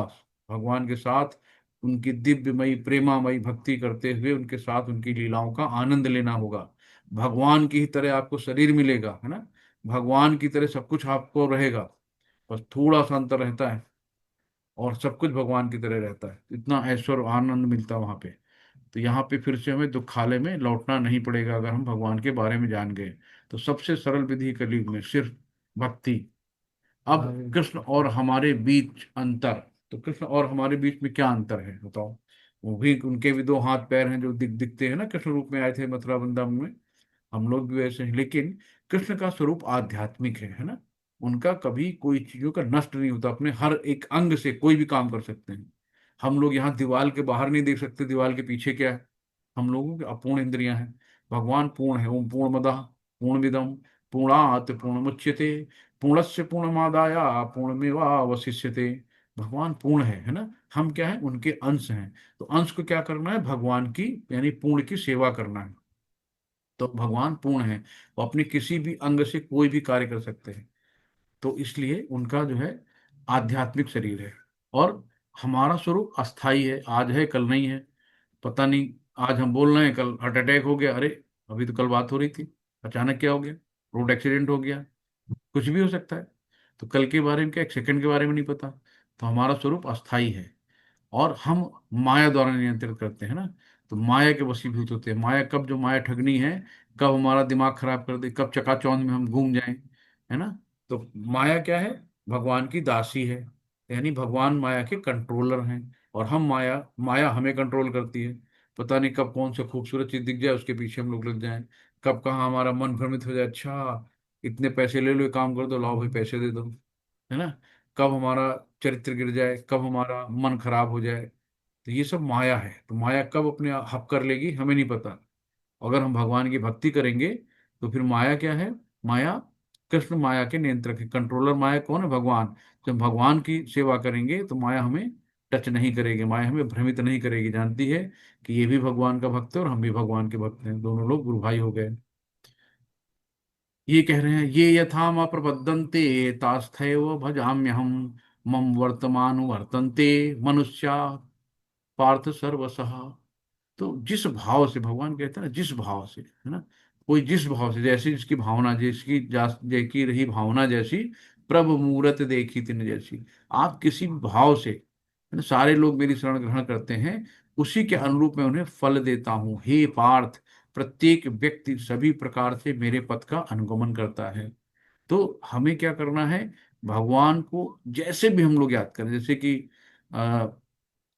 भगवान के साथ उनकी दिव्यमयी प्रेमामयी भक्ति करते हुए उनके साथ उनकी लीलाओं का आनंद लेना होगा। भगवान की ही तरह आपको शरीर मिलेगा, है ना। भगवान की तरह सब कुछ आपको रहेगा, बस थोड़ा सा अंतर रहता है, और सब कुछ भगवान की तरह रहता है। इतना ऐश्वर्य आनंद मिलता है वहां पे। तो यहाँ पे फिर से हमें दुखालय में लौटना नहीं पड़ेगा अगर हम भगवान के बारे में जान गए। तो सबसे सरल विधि कलयुग में सिर्फ भक्ति। अब कृष्ण और हमारे बीच अंतर। तो कृष्ण और हमारे बीच में क्या अंतर है बताओ। वो भी, उनके भी दो हाथ पैर हैं जो दिखते हैं ना, कृष्ण रूप में आए थे मथुरा वृंदावन में। हम लोग भी वैसे हैं, लेकिन कृष्ण का स्वरूप आध्यात्मिक है ना। उनका कभी कोई चीजों का नष्ट नहीं होता, अपने हर एक अंग से कोई भी काम कर सकते हैं। हम लोग यहाँ दीवार के बाहर नहीं देख सकते, दीवार के पीछे क्या है। हम लोगों की अपूर्ण इंद्रियां हैं। भगवान पूर्ण है। ओम पूर्णमदः पूर्णमिदं पूर्णात् पूर्णमुच्यते पूर्णस्य पूर्णमादाय पूर्णमेवावशिष्यते। भगवान पूर्ण है ना। हम क्या है, उनके अंश हैं। तो अंश को क्या करना है, भगवान की यानी पूर्ण की सेवा करना है। तो भगवान पूर्ण है, वो अपने किसी भी अंग से कोई भी कार्य कर सकते हैं। तो इसलिए उनका जो है आध्यात्मिक शरीर है। और हमारा स्वरूप अस्थाई है, आज है कल नहीं है। पता नहीं, आज हम बोल रहे हैं कल हार्ट अटैक हो गया, अरे अभी तो कल बात हो रही थी, अचानक क्या हो गया, रोड एक्सीडेंट हो गया, कुछ भी हो सकता है। तो कल के बारे में क्या, एक सेकंड के बारे में नहीं पता। तो हमारा स्वरूप अस्थाई है, और हम माया द्वारा नियंत्रित करते हैं ना। तो माया के वशीभूत होते हैं। माया कब, जो माया ठगनी है, कब हमारा दिमाग खराब कर दे, कब चकाचौंध में हम घूम जाएं, है ना। तो माया क्या है, भगवान की दासी है, यानी भगवान माया के कंट्रोलर हैं। और हम माया माया हमें कंट्रोल करती है। पता नहीं कब कौन सा खूबसूरत चीज दिख जाए उसके पीछे हम लोग लग जाएं। कब कहाँ हमारा मन भ्रमित हो जाए, अच्छा इतने पैसे ले लो, एक काम कर दो, लाओ भाई पैसे दे दो, है ना। कब हमारा चरित्र गिर जाए, कब हमारा मन खराब हो जाए। तो ये सब माया है। तो माया कब अपने हक कर लेगी हमें नहीं पता। अगर हम भगवान की भक्ति करेंगे तो फिर माया क्या है? माया, कृष्ण माया के नियंत्रक है। कंट्रोलर माया कौन है? भगवान। जब भगवान की सेवा करेंगे तो माया हमें टच नहीं करेगी, माया हमें भ्रमित नहीं करेगी, जानती है कि ये भी भगवान का भक्त है और हम भी भगवान के भक्त हैं, दोनों लोग गुरु भाई हो गए। ये कह रहे हैं, ये यथा मा प्रपद्यन्ते तास्थैव भजाम्यहम, मम वर्तमान वर्तन्ते मनुष्या पार्थ सर्वसः। तो जिस भाव से, भगवान कहते हैं ना, जिस भाव से, है ना, कोई जिस भाव से, जैसी जिसकी भावना, जिसकी जैकी रही भावना जैसी, प्रभु मूरत देखी तिन जैसी। आप किसी भी भाव से, है ना, सारे लोग मेरी शरण ग्रहण करते हैं, उसी के अनुरूप मैं उन्हें फल देता हूं। हे पार्थ, प्रत्येक व्यक्ति सभी प्रकार से मेरे पथ का अनुगमन करता है। तो हमें क्या करना है? भगवान को जैसे भी हम लोग याद करें, जैसे कि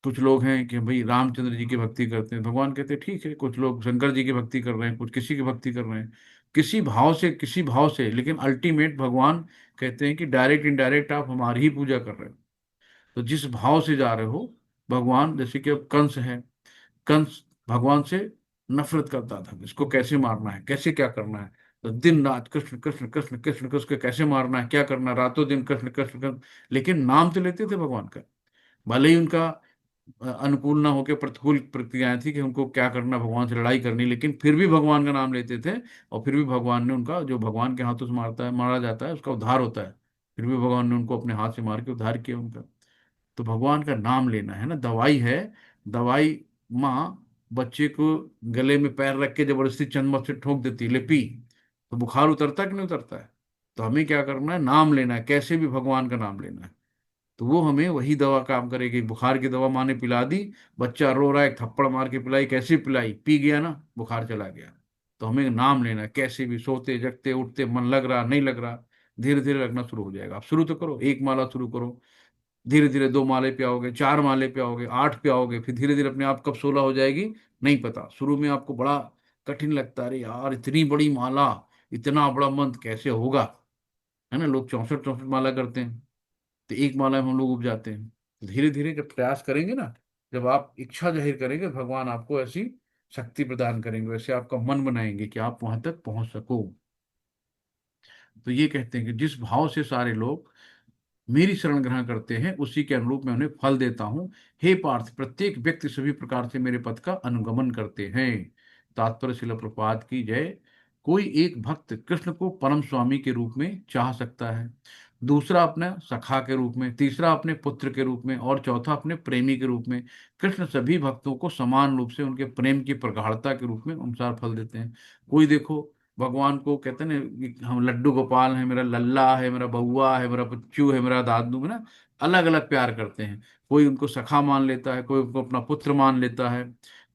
कुछ लोग हैं कि भाई रामचंद्र जी की भक्ति करते हैं, भगवान कहते हैं ठीक है। कुछ लोग शंकर जी की भक्ति कर रहे हैं, कुछ किसी की भक्ति कर रहे हैं, किसी भाव से, किसी भाव से, लेकिन अल्टीमेट भगवान कहते हैं कि डायरेक्ट इनडायरेक्ट आप हमारी ही पूजा कर रहे हो। तो जिस भाव से जा रहे हो, भगवान, जैसे कि अब कंस है, कंस भगवान से नफरत करता था, इसको कैसे मारना है, कैसे क्या करना है। तो दिन रात कृष्ण कृष्ण कृष्ण कृष्ण कृष्ण को कैसे मारना है, क्या करना है, रातों दिन कृष्ण कृष्ण कृष्ण। लेकिन नाम तो लेते थे भगवान का। भले ही उनका अनुकूल ना होकर प्रतिकूल प्रतिक्रियाएं थी कि उनको क्या करना, भगवान से लड़ाई करनी, लेकिन फिर भी भगवान का नाम लेते थे। और फिर भी भगवान ने उनका, जो भगवान के हाथों से मारता है, मारा जाता है, उसका उद्धार होता है। फिर भी भगवान ने उनको अपने हाथ से मार के उद्धार किया उनका। तो भगवान का नाम लेना है ना, दवाई है। दवाई, माँ बच्चे को गले में पैर रख के जबरदस्ती चम्मच से ठोक देती है, ले पी, तो बुखार उतरता है कि नहीं उतरता है? तो हमें क्या करना है? नाम लेना है, कैसे भी भगवान का नाम लेना है। तो वो हमें वही दवा काम करेगी। बुखार की दवा माँ ने पिला दी, बच्चा रो रहा है, एक थप्पड़ मार के पिलाई, कैसे पिलाई, पी गया ना, बुखार चला गया। तो हमें नाम लेना है, कैसे भी, सोते जगते उठते, मन लग रहा नहीं लग रहा, धीरे धीरे लगना शुरू हो जाएगा। आप शुरू तो करो, एक माला शुरू करो, धीरे धीरे 2 माले पे आओगे, 4 माले पे आओगे, 8 पे आओगे, फिर धीरे धीरे अपने आप कब 16 हो जाएगी नहीं पता। शुरू में आपको बड़ा कठिन लगता है, अरे यार इतनी बड़ी माला, इतना बड़ा मंत्र कैसे होगा, है ना। लोग 64 64 माला करते हैं, तो एक माला में हम लोग उब जाते हैं। तो धीरे धीरे जब प्रयास करेंगे ना, जब आप इच्छा जाहिर करेंगे, भगवान आपको ऐसी शक्ति प्रदान करेंगे, वैसे आपका मन बनाएंगे कि आप वहां तक पहुंच सको। तो ये कहते हैं कि जिस भाव से सारे लोग मेरी शरण ग्रहण करते हैं, उसी के अनुरूप मैं उन्हें फल देता हूं। हे पार्थ, प्रत्येक व्यक्ति सभी प्रकार से मेरे पथ का अनुगमन करते हैं। तात्पर्य शिला प्रपात की जय। कोई एक भक्त कृष्ण को परम स्वामी के रूप में चाह सकता है, दूसरा अपने सखा के रूप में, तीसरा अपने पुत्र के रूप में, और चौथा अपने प्रेमी के रूप में। कृष्ण सभी भक्तों को समान रूप से उनके प्रेम की प्रगाढ़ता के रूप में अनुसार फल देते हैं। कोई देखो, भगवान को कहते हैं ना कि हम लड्डू गोपाल है, मेरा लल्ला है, मेरा बउआ है, मेरा बच्चू है, मेरा दादू है ना, अलग अलग प्यार करते हैं। कोई उनको सखा मान लेता है, कोई उनको अपना पुत्र मान लेता है,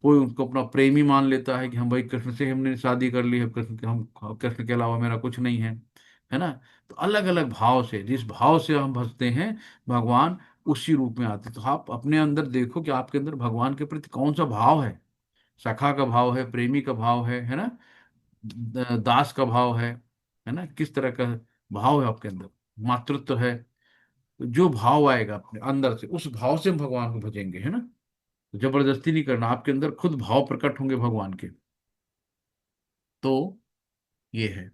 कोई उनको अपना प्रेमी मान लेता है कि हम भाई कृष्ण से हमने शादी कर ली है, कृष्ण के, हम कृष्ण के अलावा मेरा कुछ नहीं है ना। तो अलग अलग भाव से, जिस भाव से हम भजते हैं, भगवान उसी रूप में आते हैं। तो आप अपने अंदर देखो कि आपके अंदर भगवान के प्रति कौन सा भाव है। सखा का भाव है, प्रेमी का भाव है ना, दास का भाव है ना, किस तरह का भाव है आपके अंदर, मातृत्व है। तो जो भाव आएगा अपने अंदर से, उस भाव से हम भगवान को भजेंगे, है ना। तो जबरदस्ती नहीं करना, आपके अंदर खुद भाव प्रकट होंगे भगवान के। तो ये है।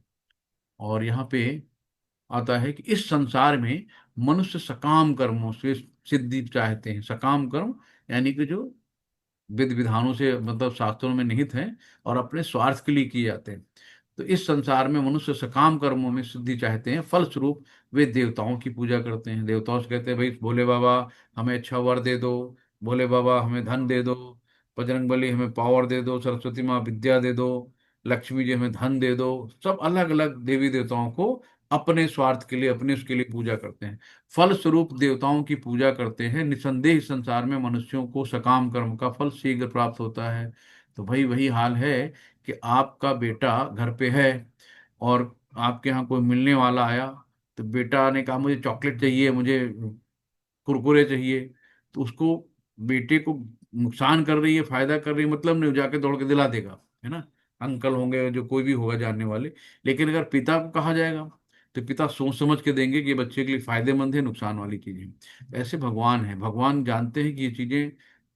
और यहाँ पे आता है कि इस संसार में मनुष्य सकाम कर्मों से सिद्धि चाहते हैं। सकाम कर्म यानी कि जो विधि विधानों से, मतलब शास्त्रों में निहित हैं और अपने स्वार्थ के लिए किए जाते हैं। तो इस संसार में मनुष्य सकाम कर्मों में सिद्धि चाहते हैं, फलस्वरूप वे देवताओं की पूजा करते हैं। देवताओं से कहते हैं, भाई भोले बाबा हमें अच्छा वर दे दो, भोले बाबा हमें धन दे दो, बजरंग बली हमें पावर दे दो, सरस्वती माँ विद्या दे दो, लक्ष्मी जी हमें धन दे दो। सब अलग अलग देवी देवताओं को अपने स्वार्थ के लिए, अपने उसके लिए पूजा करते हैं। फलस्वरूप देवताओं की पूजा करते हैं। निसंदेह इस संसार में मनुष्यों को सकाम कर्म का फल शीघ्र प्राप्त होता है। तो भाई वही हाल है कि आपका बेटा घर पे है और आपके यहाँ कोई मिलने वाला आया, तो बेटा ने कहा मुझे चॉकलेट चाहिए, मुझे कुरकुरे चाहिए, तो उसको, बेटे को नुकसान कर रही है, फायदा कर रही है, मतलब नहीं, जाके दौड़ के दिला देगा, है ना। अंकल होंगे, जो कोई भी होगा जानने वाले। लेकिन अगर पिता को कहा जाएगा तो पिता सोच समझ के देंगे कि ये बच्चे के लिए फायदेमंद है, नुकसान वाली चीजें। ऐसे भगवान है, भगवान जानते हैं कि ये चीजें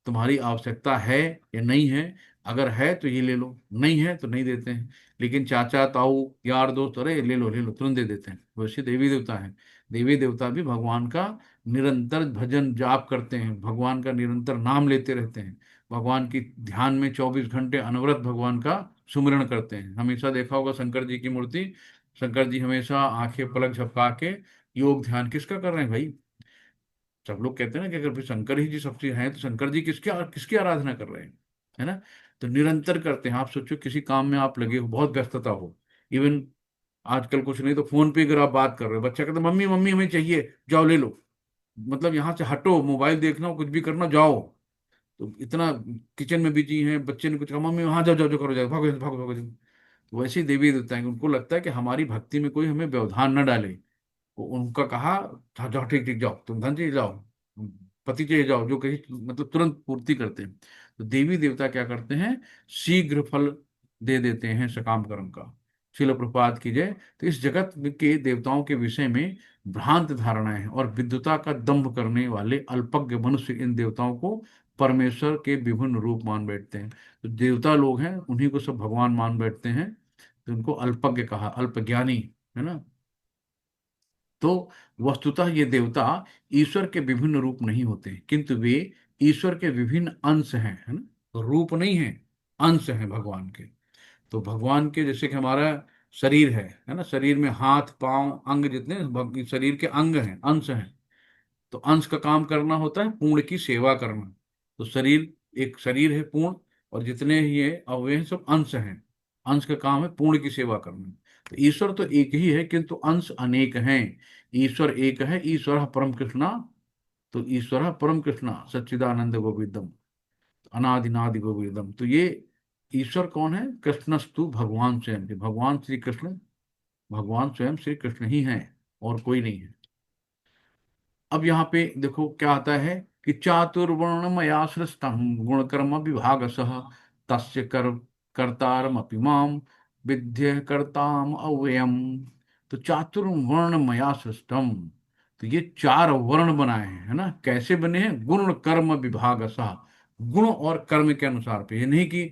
तुम्हारी आवश्यकता है या नहीं है। अगर है तो ये ले लो, नहीं है तो नहीं देते हैं। लेकिन चाचा ताऊ यार दोस्त, अरे ले लो तुरंत दे देते हैं। वैसे देवी देवता है, देवी देवता भी भगवान का निरंतर भजन जाप करते हैं, भगवान का निरंतर नाम लेते रहते हैं, भगवान की ध्यान में 24 घंटे अनवरत भगवान का सुमिरन करते हैं। हमेशा देखा होगा शंकर जी की मूर्ति, शंकर जी हमेशा आंखें पलक झपका के योग ध्यान किसका कर रहे हैं भाई। सब लोग कहते हैं ना कि अगर फिर शंकर ही जी सबसे हैं तो शंकर जी किसकी किसकी आराधना कर रहे हैं, है ना। तो निरंतर करते हैं। आप सोचो किसी काम में आप लगे हो, बहुत व्यस्तता हो, इवन आजकल कुछ नहीं तो फोन पे अगर आप बात कर रहे हो, बच्चा कहता है मम्मी मम्मी हमें चाहिए, जाओ ले लो। मतलब यहाँ से हटो, मोबाइल देखना हो कुछ भी करना, जाओ। तो इतना किचन में बिजी हैं, बच्चे ने कुछ कहा मम्मी वहां जाओ जाओ जाओ, करो जाओ, भागो भागो भागो जाओ। तो वैसे ही देवी देवता है, उनको लगता है कि हमारी भक्ति में कोई हमें व्यवधान न डाले। वो उनका कहा, "हाँ, जाओ ठीक ठीक जाओ, तुम धन चाहिए जाओ, पति चाहिए जाओ", जो कही मतलब तुरंत पूर्ति करते हैं। तो देवी देवता क्या करते हैं, शीघ्र फल दे देते हैं सकाम कर्म का। शिल प्रपात की जय। तो इस जगत के देवताओं के विषय में भ्रांत धारणाएं हैं और विद्वता का दंभ करने वाले अल्पज्ञ मनुष्य इन देवताओं को परमेश्वर के विभिन्न रूप मान बैठते हैं। तो देवता लोग हैं उन्हीं को सब भगवान मान बैठते हैं, तो उनको अल्पज्ञ कहा, अल्पज्ञानी, है ना। तो वस्तुतः ये देवता ईश्वर के विभिन्न रूप नहीं होते, किंतु वे ईश्वर के विभिन्न अंश हैं, है ना। तो रूप नहीं है, अंश हैं भगवान के। तो भगवान के जैसे कि हमारा शरीर है ना, शरीर में हाथ पांव अंग जितने शरीर के अंग हैं, अंश हैं। तो अंश का काम करना होता है पूर्ण की सेवा करना। तो शरीर, एक शरीर है पूर्ण, और जितने ही ये अवयव हैं सब अंश हैं। अंश का काम है पूर्ण की सेवा करना। तो ईश्वर तो एक ही है किंतु अंश अनेक हैं। ईश्वर एक है, ईश्वर परम कृष्णा। तो ईश्वर परम कृष्णा सच्चिदानंद गोविंदम, अनादिनादि गोविंदम। तो ये ईश्वर कौन है, कृष्णस्तु भगवान स्वयं, भगवान श्री कृष्ण, भगवान स्वयं श्री कृष्ण ही है, और कोई नहीं है। अब यहाँ पे देखो क्या आता है कि चातुर्वर्णमया सृष्टम गुण कर्म विभाग सह तस्य कर्तारमपि माम विद्य कर्ताम अव्ययम। तो चातुर्वर्णमया सृष्टम, तो ये चार वर्ण बनाए हैं, है ना। कैसे बने हैं, गुण कर्म विभाग सह, गुण और कर्म के अनुसार पे। ये नहीं कि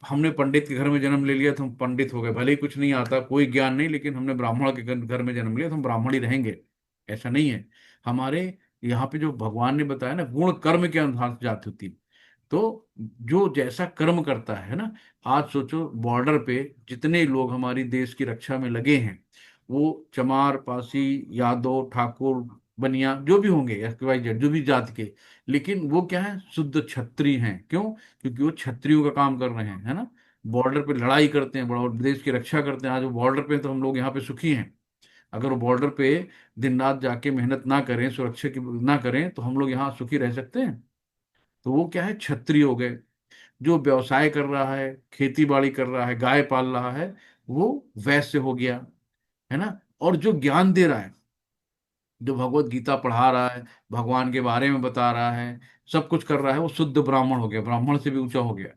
हमने पंडित के घर में जन्म ले लिया तो हम पंडित हो गए, भले ही कुछ नहीं आता, कोई ज्ञान नहीं, लेकिन हमने ब्राह्मण के घर में जन्म लिया तो हम ब्राह्मण ही रहेंगे, ऐसा नहीं है। हमारे यहाँ पे जो भगवान ने बताया ना, गुण कर्म के अनुसार से जाति होती है। तो जो जैसा कर्म करता है ना, आज सोचो बॉर्डर पे जितने लोग हमारी देश की रक्षा में लगे हैं, वो चमार पासी यादव ठाकुर बनिया जो भी होंगे, XYZ जो भी जाति के, लेकिन वो क्या है, शुद्ध क्षत्रिय हैं। क्यों? क्योंकि वो क्षत्रियों का काम कर रहे हैं, है ना। बॉर्डर पे लड़ाई करते हैं, बड़ा देश की रक्षा करते हैं। आज वो बॉर्डर पे हैं, तो हम लोग यहाँ पे सुखी हैं। अगर वो बॉर्डर पे दिन रात जाके मेहनत ना करें, सुरक्षा की ना करें, तो हम लोग यहाँ सुखी रह सकते हैं? तो वो क्या है, क्षत्रिय हो गए। जो व्यवसाय कर रहा है, खेती बाड़ी कर रहा है, गाय पाल रहा है, वो वैश्य हो गया, है ना। और जो ज्ञान दे रहा है, जो भगवत गीता पढ़ा रहा है, भगवान के बारे में बता रहा है, सब कुछ कर रहा है, वो शुद्ध ब्राह्मण हो गया, ब्राह्मण से भी ऊंचा हो गया,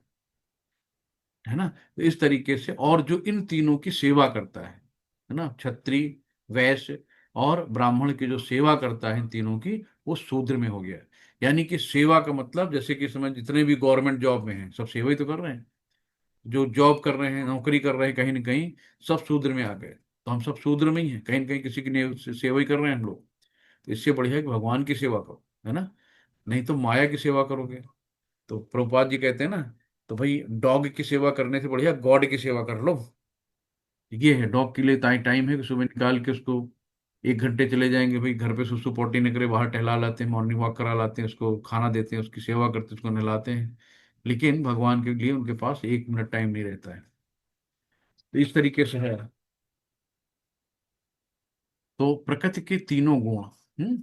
है ना। तो इस तरीके से, और जो इन तीनों की सेवा करता है ना, क्षत्रिय वैश्य और ब्राह्मण की जो सेवा करता है इन तीनों की, वो शूद्र में हो गया। यानी कि सेवा का मतलब, जैसे कि समझ जितने भी गवर्नमेंट जॉब में हैं सब सेवा ही तो कर रहे हैं, जो जॉब कर रहे हैं, नौकरी कर रहे हैं कहीं ना कहीं, सब शूद्र में आ गए। तो हम सब शूद्र में ही हैं, कहीं ना कहीं किसी की सेवा ही कर रहे हैं हम लोग। तो इससे बढ़िया है कि भगवान की सेवा करो, है ना। नहीं तो माया की सेवा करोगे। तो प्रभुपाद जी कहते हैं ना, तो भाई डॉग की सेवा करने से बढ़िया गॉड की सेवा कर लो। ये है डॉग के लिए टाइम है कि सुबह निकाल के उसको 1 घंटे चले जाएंगे भाई, घर पे सुसु पोटी न करे, बाहर टहला लाते हैं, मॉर्निंग वॉक करा लाते हैं, उसको खाना देते हैं, उसकी सेवा करते हैं, उसको नहलाते हैं। लेकिन भगवान के लिए उनके पास 1 मिनट टाइम नहीं रहता है। तो इस तरीके से है। तो प्रकृति के तीनों गुण,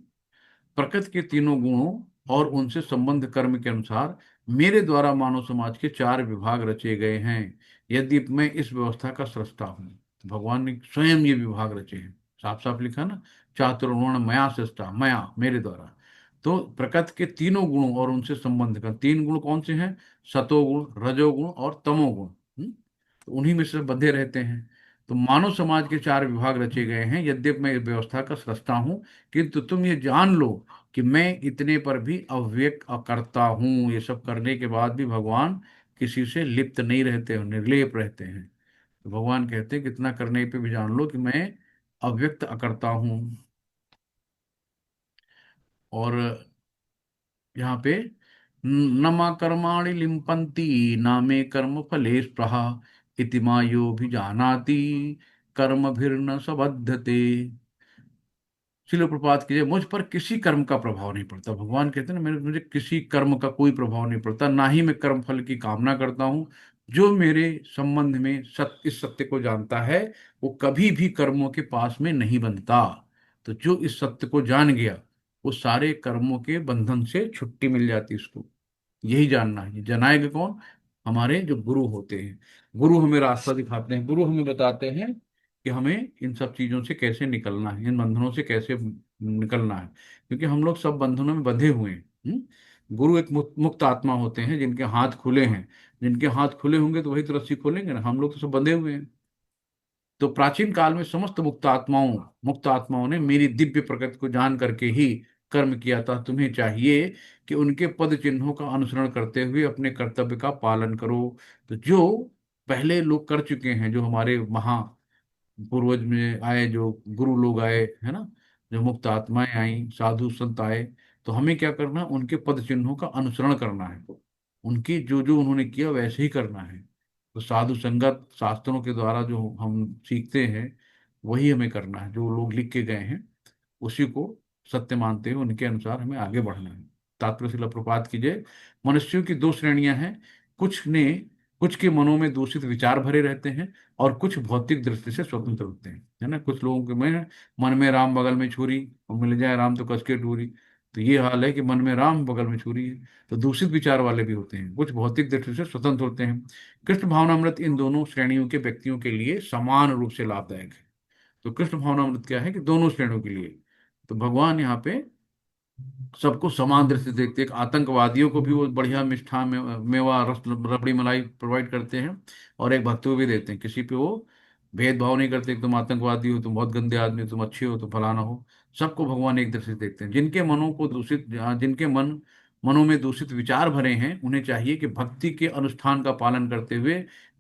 प्रकृति के तीनों गुणों और उनसे संबंध कर्म के अनुसार मेरे द्वारा मानव समाज के 4 विभाग रचे गए हैं। यदि मैं इस व्यवस्था का सृष्टा हूँ, तो भगवान ने स्वयं ये विभाग रचे हैं, साफ साफ लिखा ना, चातुर्वर्ण मया सृष्टा, मया मेरे द्वारा। तो प्रकृति के तीनों गुणों और उनसे संबंध का, 3 गुण कौन से हैं, सतोगुण रजोगुण और तमोगुण। तो उन्हीं में से बंधे रहते हैं। तो मानव समाज के चार विभाग रचे गए हैं। यद्यपि मैं इस व्यवस्था का स्रष्टा हूँ, किंतु तुम ये जान लो कि मैं इतने पर भी अव्यक्त अकर्ता हूँ। ये सब करने के बाद भी भगवान किसी से लिप्त नहीं रहते हो, निर्लेप रहते हैं। तो भगवान कहते हैं कि इतना करने पे भी जान लो कि मैं अव्यक्त अकर्ता हूँ। और यहाँ पे न मा कर्माणि लिम्पन्ति न मे कर्म फले स्पृहा इति मायो भी जानाति कर्म भीर न सबद्धते। शिल प्रपात कीजिए, मुझ पर किसी कर्म का प्रभाव नहीं पड़ता। भगवान कहते हैं ना, मेरे मुझे किसी कर्म का कोई प्रभाव नहीं पड़ता, ना ही मैं कर्म फल की कामना करता हूँ। जो मेरे संबंध में सत्य, इस सत्य को जानता है, वो कभी भी कर्मों के पास में नहीं बनता। तो जो इस सत्य को जान गया, वो सारे कर्मों के बंधन से छुट्टी मिल जाती है उसको। यही जानना है। जनाएगा कौन? हमारे जो गुरु होते हैं। गुरु हमें रास्ता दिखाते हैं, गुरु हमें बताते हैं कि हमें इन सब चीजों से कैसे निकलना है, इन बंधनों से कैसे निकलना है। क्योंकि हम लोग सब बंधनों में बंधे हुए हैं। गुरु एक मुक्त मुक्त आत्मा होते हैं, जिनके हाथ खुले हैं। जिनके हाथ खुले होंगे तो वही तो रस्सी खोलेंगे ना। हम लोग तो सब बंधे हुए हैं। तो प्राचीन काल में समस्त मुक्त आत्माओं ने मेरी दिव्य प्रकृति को जान करके ही कर्म किया था। तुम्हें चाहिए कि उनके पद चिन्हों का अनुसरण करते हुए अपने कर्तव्य का पालन करो। तो जो पहले लोग कर चुके हैं, जो हमारे महा पूर्वज में आए, जो गुरु लोग आए, है ना, जो मुक्त आत्माएं आई, साधु संत आए, तो हमें क्या करना है? उनके पद चिन्हों का अनुसरण करना है। उनकी जो जो उन्होंने किया वैसे ही करना है। तो साधु संगत शास्त्रों के द्वारा जो हम सीखते हैं, वही हमें करना है। जो लोग लिख के गए हैं, उसी को सत्य मानते हुए उनके अनुसार हमें आगे बढ़ना है। तात्पर्य शिला प्रपात कीजिए, मनुष्यों की दो श्रेणियां हैं। कुछ के मनों में दूषित विचार भरे रहते हैं, और कुछ भौतिक दृष्टि से स्वतंत्र होते हैं, है ना। कुछ लोगों के मन में राम बगल में छुरी, और मिल जाए राम तो कस के टूरी। तो ये हाल है कि मन में राम बगल में छुरी है। तो दूषित विचार वाले भी होते हैं, कुछ भौतिक दृष्टि से स्वतंत्र होते हैं। कृष्ण भावनामृत इन दोनों श्रेणियों के व्यक्तियों के लिए समान रूप से लाभदायक है। तो कृष्ण भावनामृत क्या है कि दोनों श्रेणियों के लिए। तो भगवान यहाँ पे सबको समान दृष्टि से देखते हैं। एक आतंकवादियों को भी वो बढ़िया मिष्ठान मेवा रस रबड़ी मलाई प्रोवाइड करते हैं, और एक भक्तों को भी देते हैं। किसी पे वो भेदभाव नहीं करते कि तुम आतंकवादी हो, तुम बहुत गंदे आदमी हो, तुम अच्छे हो, तुम फलाना हो। सबको भगवान एक दृष्टि से देखते हैं। जिनके मनों में दूषित विचार भरे हैं, उन्हें चाहिए कि भक्ति के अनुष्ठान का पालन करते हुए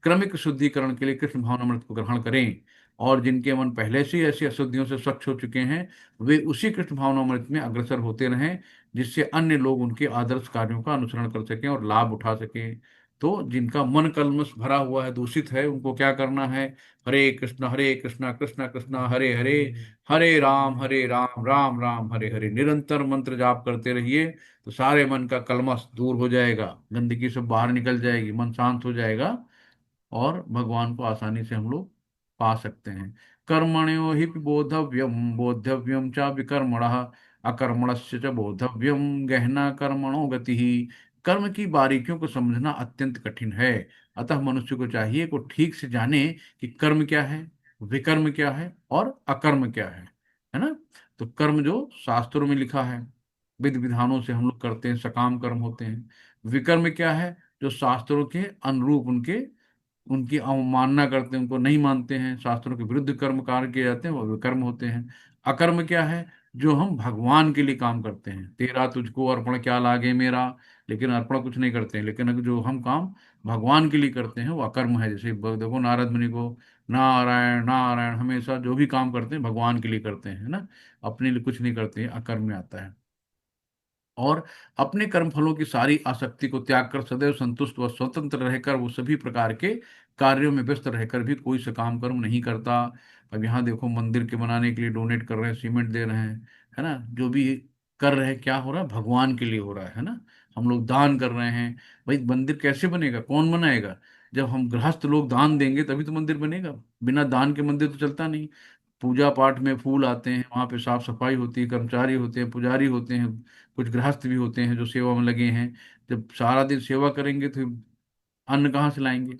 क्रमिक शुद्धिकरण के लिए कृष्ण भावनामृत को ग्रहण करें। और जिनके मन पहले से ही ऐसी अशुद्धियों से स्वच्छ हो चुके हैं, वे उसी कृष्ण भावनामृत में अग्रसर होते रहें, जिससे अन्य लोग उनके आदर्श कार्यों का अनुसरण कर सकें और लाभ उठा सकें। तो जिनका मन कल्मश भरा हुआ है, दूषित है, उनको क्या करना है? हरे कृष्णा कृष्णा कृष्णा हरे हरे, हरे राम राम राम हरे हरे, निरंतर मंत्र जाप करते रहिए। तो सारे मन का कल्मश दूर हो जाएगा, गंदगी सब बाहर निकल जाएगी, मन शांत हो जाएगा, और भगवान को आसानी से हम लोग पा सकते हैं। कर्मण्यो हि बोधव्यम बोधव्यम च विकर्मणः अकर्मणस्य च बोधव्यम गहना कर्मणो गति ही। कर्म की बारीकियों को समझना अत्यंत कठिन है। अतः मनुष्य को चाहिए को ठीक से जाने कि कर्म क्या है, विकर्म क्या है, और अकर्म क्या है ना। तो कर्म जो शास्त्रों में लिखा है, विधि विधानों से हम लोग करते हैं, सकाम कर्म होते हैं। विकर्म क्या है? जो शास्त्रों के अनुरूप उनके उनकी अवमानना करते हैं, उनको नहीं मानते हैं, शास्त्रों के विरुद्ध कर्म कार्य किए जाते हैं, वो विकर्म होते हैं। अकर्म क्या है? जो हम भगवान के लिए काम करते हैं। तेरा तुझको अर्पण क्या लागे मेरा, लेकिन अर्पण कुछ नहीं करते हैं। लेकिन अगर जो हम काम भगवान के लिए करते हैं, वो अकर्म है। जैसे देखो नारद मुनि को नारायण नारायण, हमेशा जो भी काम करते हैं भगवान के लिए करते हैं, है ना। अपने लिए कुछ नहीं करते हैं, अकर्म में आता है। और अपने कर्म फलों की सारी आसक्ति को त्याग कर सदैव संतुष्ट व स्वतंत्र रहकर वो सभी प्रकार के कार्यों में व्यस्त रहकर भी कोई सकाम कर्म नहीं करता। अब यहाँ देखो, मंदिर के बनाने के लिए डोनेट कर रहे हैं, सीमेंट दे रहे हैं, है ना। जो भी कर रहे हैं, क्या हो रहा है? भगवान के लिए हो रहा है ना। हम लोग दान कर रहे हैं। भाई मंदिर कैसे बनेगा? कौन बनाएगा? जब हम गृहस्थ लोग दान देंगे तभी तो मंदिर बनेगा। बिना दान के मंदिर तो चलता नहीं। पूजा पाठ में फूल आते हैं, वहां पे साफ सफाई होती है, कर्मचारी होते हैं, पुजारी होते हैं, कुछ गृहस्थ भी होते हैं जो सेवा में लगे हैं। जब सारा दिन सेवा करेंगे तो अन्न कहाँ से लाएंगे,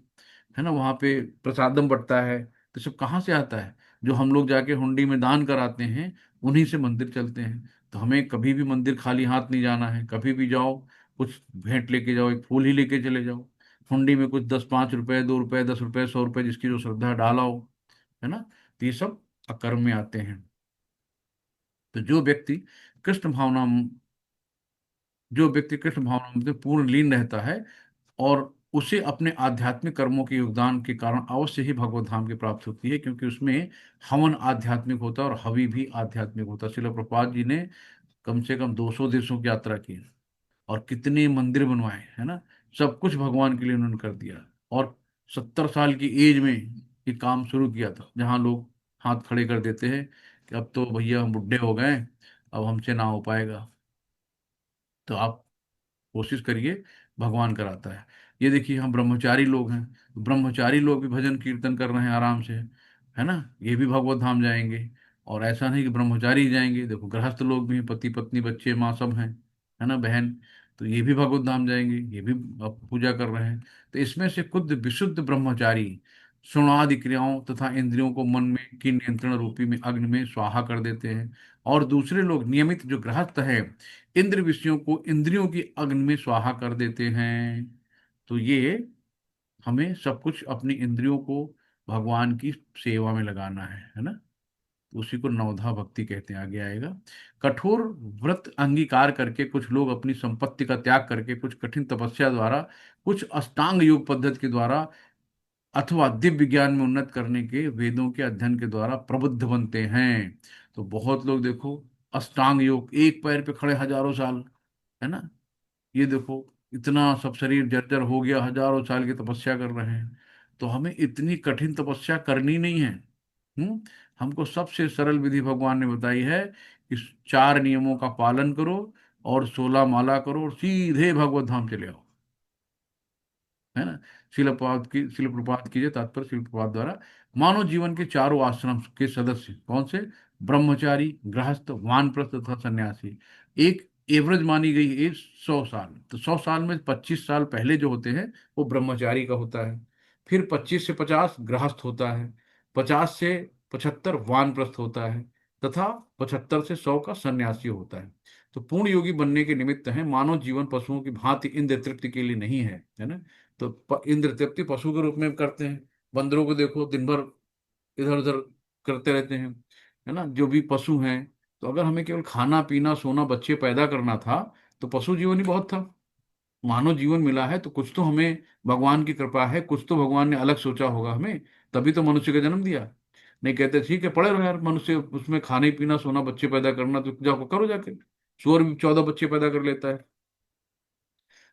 है ना। वहां पे प्रसादम बंटता है, तो सब कहाँ से आता है? जो हम लोग जाके हुंडी में दान कराते हैं, उन्हीं से मंदिर चलते हैं। तो हमें कभी भी मंदिर खाली हाथ नहीं जाना है। कभी भी जाओ, कुछ भेंट लेके जाओ, एक फूल ही लेके चले जाओ। हुंडी में कुछ 10, 5 रुपए, 2 रुपए, 10 रुपए, 100 रुपए, जिसकी जो श्रद्धा डाला हो, है ना। तो ये सब अकर्म में आते हैं। तो कृष्ण भावना जो व्यक्ति कृष्ण भावना में पूर्ण लीन रहता है, और उसे अपने आध्यात्मिक कर्मों के योगदान के कारण अवश्य ही भगवत धाम की प्राप्ति होती है, क्योंकि उसमें हवन आध्यात्मिक होता है और हवि भी आध्यात्मिक होता है। श्रील प्रभुपाद जी ने कम से कम 200 देशों की यात्रा की, और कितने मंदिर बनवाए, है ना। सब कुछ भगवान के लिए उन्होंने कर दिया। और 70 साल की एज में ये काम शुरू किया था, जहाँ लोग हाथ खड़े कर देते हैं कि अब तो भैया हम बुढ़े हो गए, अब हमसे ना हो पाएगा। तो आप कोशिश करिए, भगवान कराता है। ये देखिए, हम ब्रह्मचारी लोग हैं, ब्रह्मचारी लोग भी भजन कीर्तन कर रहे हैं आराम से, है ना। ये भी भगवत धाम जाएंगे। और ऐसा नहीं कि ब्रह्मचारी ही जाएंगे, देखो गृहस्थ लोग भी हैं, पति पत्नी बच्चे माँ सब हैं, है ना, बहन। तो ये भी भगवत धाम जाएंगे, ये भी अब पूजा कर रहे हैं। तो इसमें से खुद विशुद्ध ब्रह्मचारी श्रवणादि क्रियाओं तथा इंद्रियों को मन में की नियंत्रण रूपी में अग्नि में स्वाहा कर देते हैं। और दूसरे लोग नियमित जो गृहस्थ है, इंद्र विषयों को इंद्रियों की अग्नि में स्वाहा कर देते हैं। तो ये हमें सब कुछ अपनी इंद्रियों को भगवान की सेवा में लगाना है ना। तो उसी को नवधा भक्ति कहते हैं। आगे आएगा, कठोर व्रत अंगीकार करके कुछ लोग अपनी संपत्ति का त्याग करके, कुछ कठिन तपस्या द्वारा, कुछ अष्टांग योग पद्धति के द्वारा, अथवा दिव्य ज्ञान में उन्नत करने के वेदों के अध्ययन के द्वारा प्रबुद्ध बनते हैं। तो बहुत लोग देखो, अष्टांग योग, एक पैर पे खड़े हजारों साल, है ना। ये देखो, इतना सब शरीर जर्जर हो गया, हजारों साल की तपस्या कर रहे हैं। तो हमें इतनी कठिन तपस्या करनी नहीं है। हमको सबसे सरल विधि भगवान ने बताई है कि 4 नियमों का पालन करो, और 16 माला करो, और सीधे भगवत धाम चले आओ, है ना। शिल प्रपात कीजिए तात्पर्य शिल प्रपात द्वारा। मानव जीवन के चारों आश्रम के सदस्य कौन से? ब्रह्मचारी, गृहस्थ, वानप्रस्थ तथा सन्यासी। एक एवरेज मानी गई एज 100 साल। तो 100 साल में 25 साल पहले जो होते हैं वो ब्रह्मचारी का होता है, फिर 25 से 50 गृहस्थ होता है, 50 से 75 वानप्रस्थ होता है, तथा 75 से 100 का सन्यासी होता है। तो पूर्ण योगी बनने के निमित्त है, मानव जीवन पशुओं की भांति इंद्र तृप्ति के लिए नहीं है ना। तो इंद्र तृप्ति पशु के रूप में करते हैं। बंदरों को देखो, दिन भर इधर उधर करते रहते हैं, है ना, जो भी पशु हैं। तो अगर हमें केवल खाना पीना सोना बच्चे पैदा करना था, तो पशु जीवन ही बहुत था। मानव जीवन मिला है तो कुछ तो हमें भगवान की कृपा है, कुछ तो भगवान ने अलग सोचा होगा हमें, तभी तो मनुष्य का जन्म दिया। नहीं कहते ठीक है पड़े रहो यार, मनुष्य उसमें खाने पीना सोना बच्चे पैदा करना, तो जाको करो जाके। सूअर भी 14 बच्चे पैदा कर लेता है।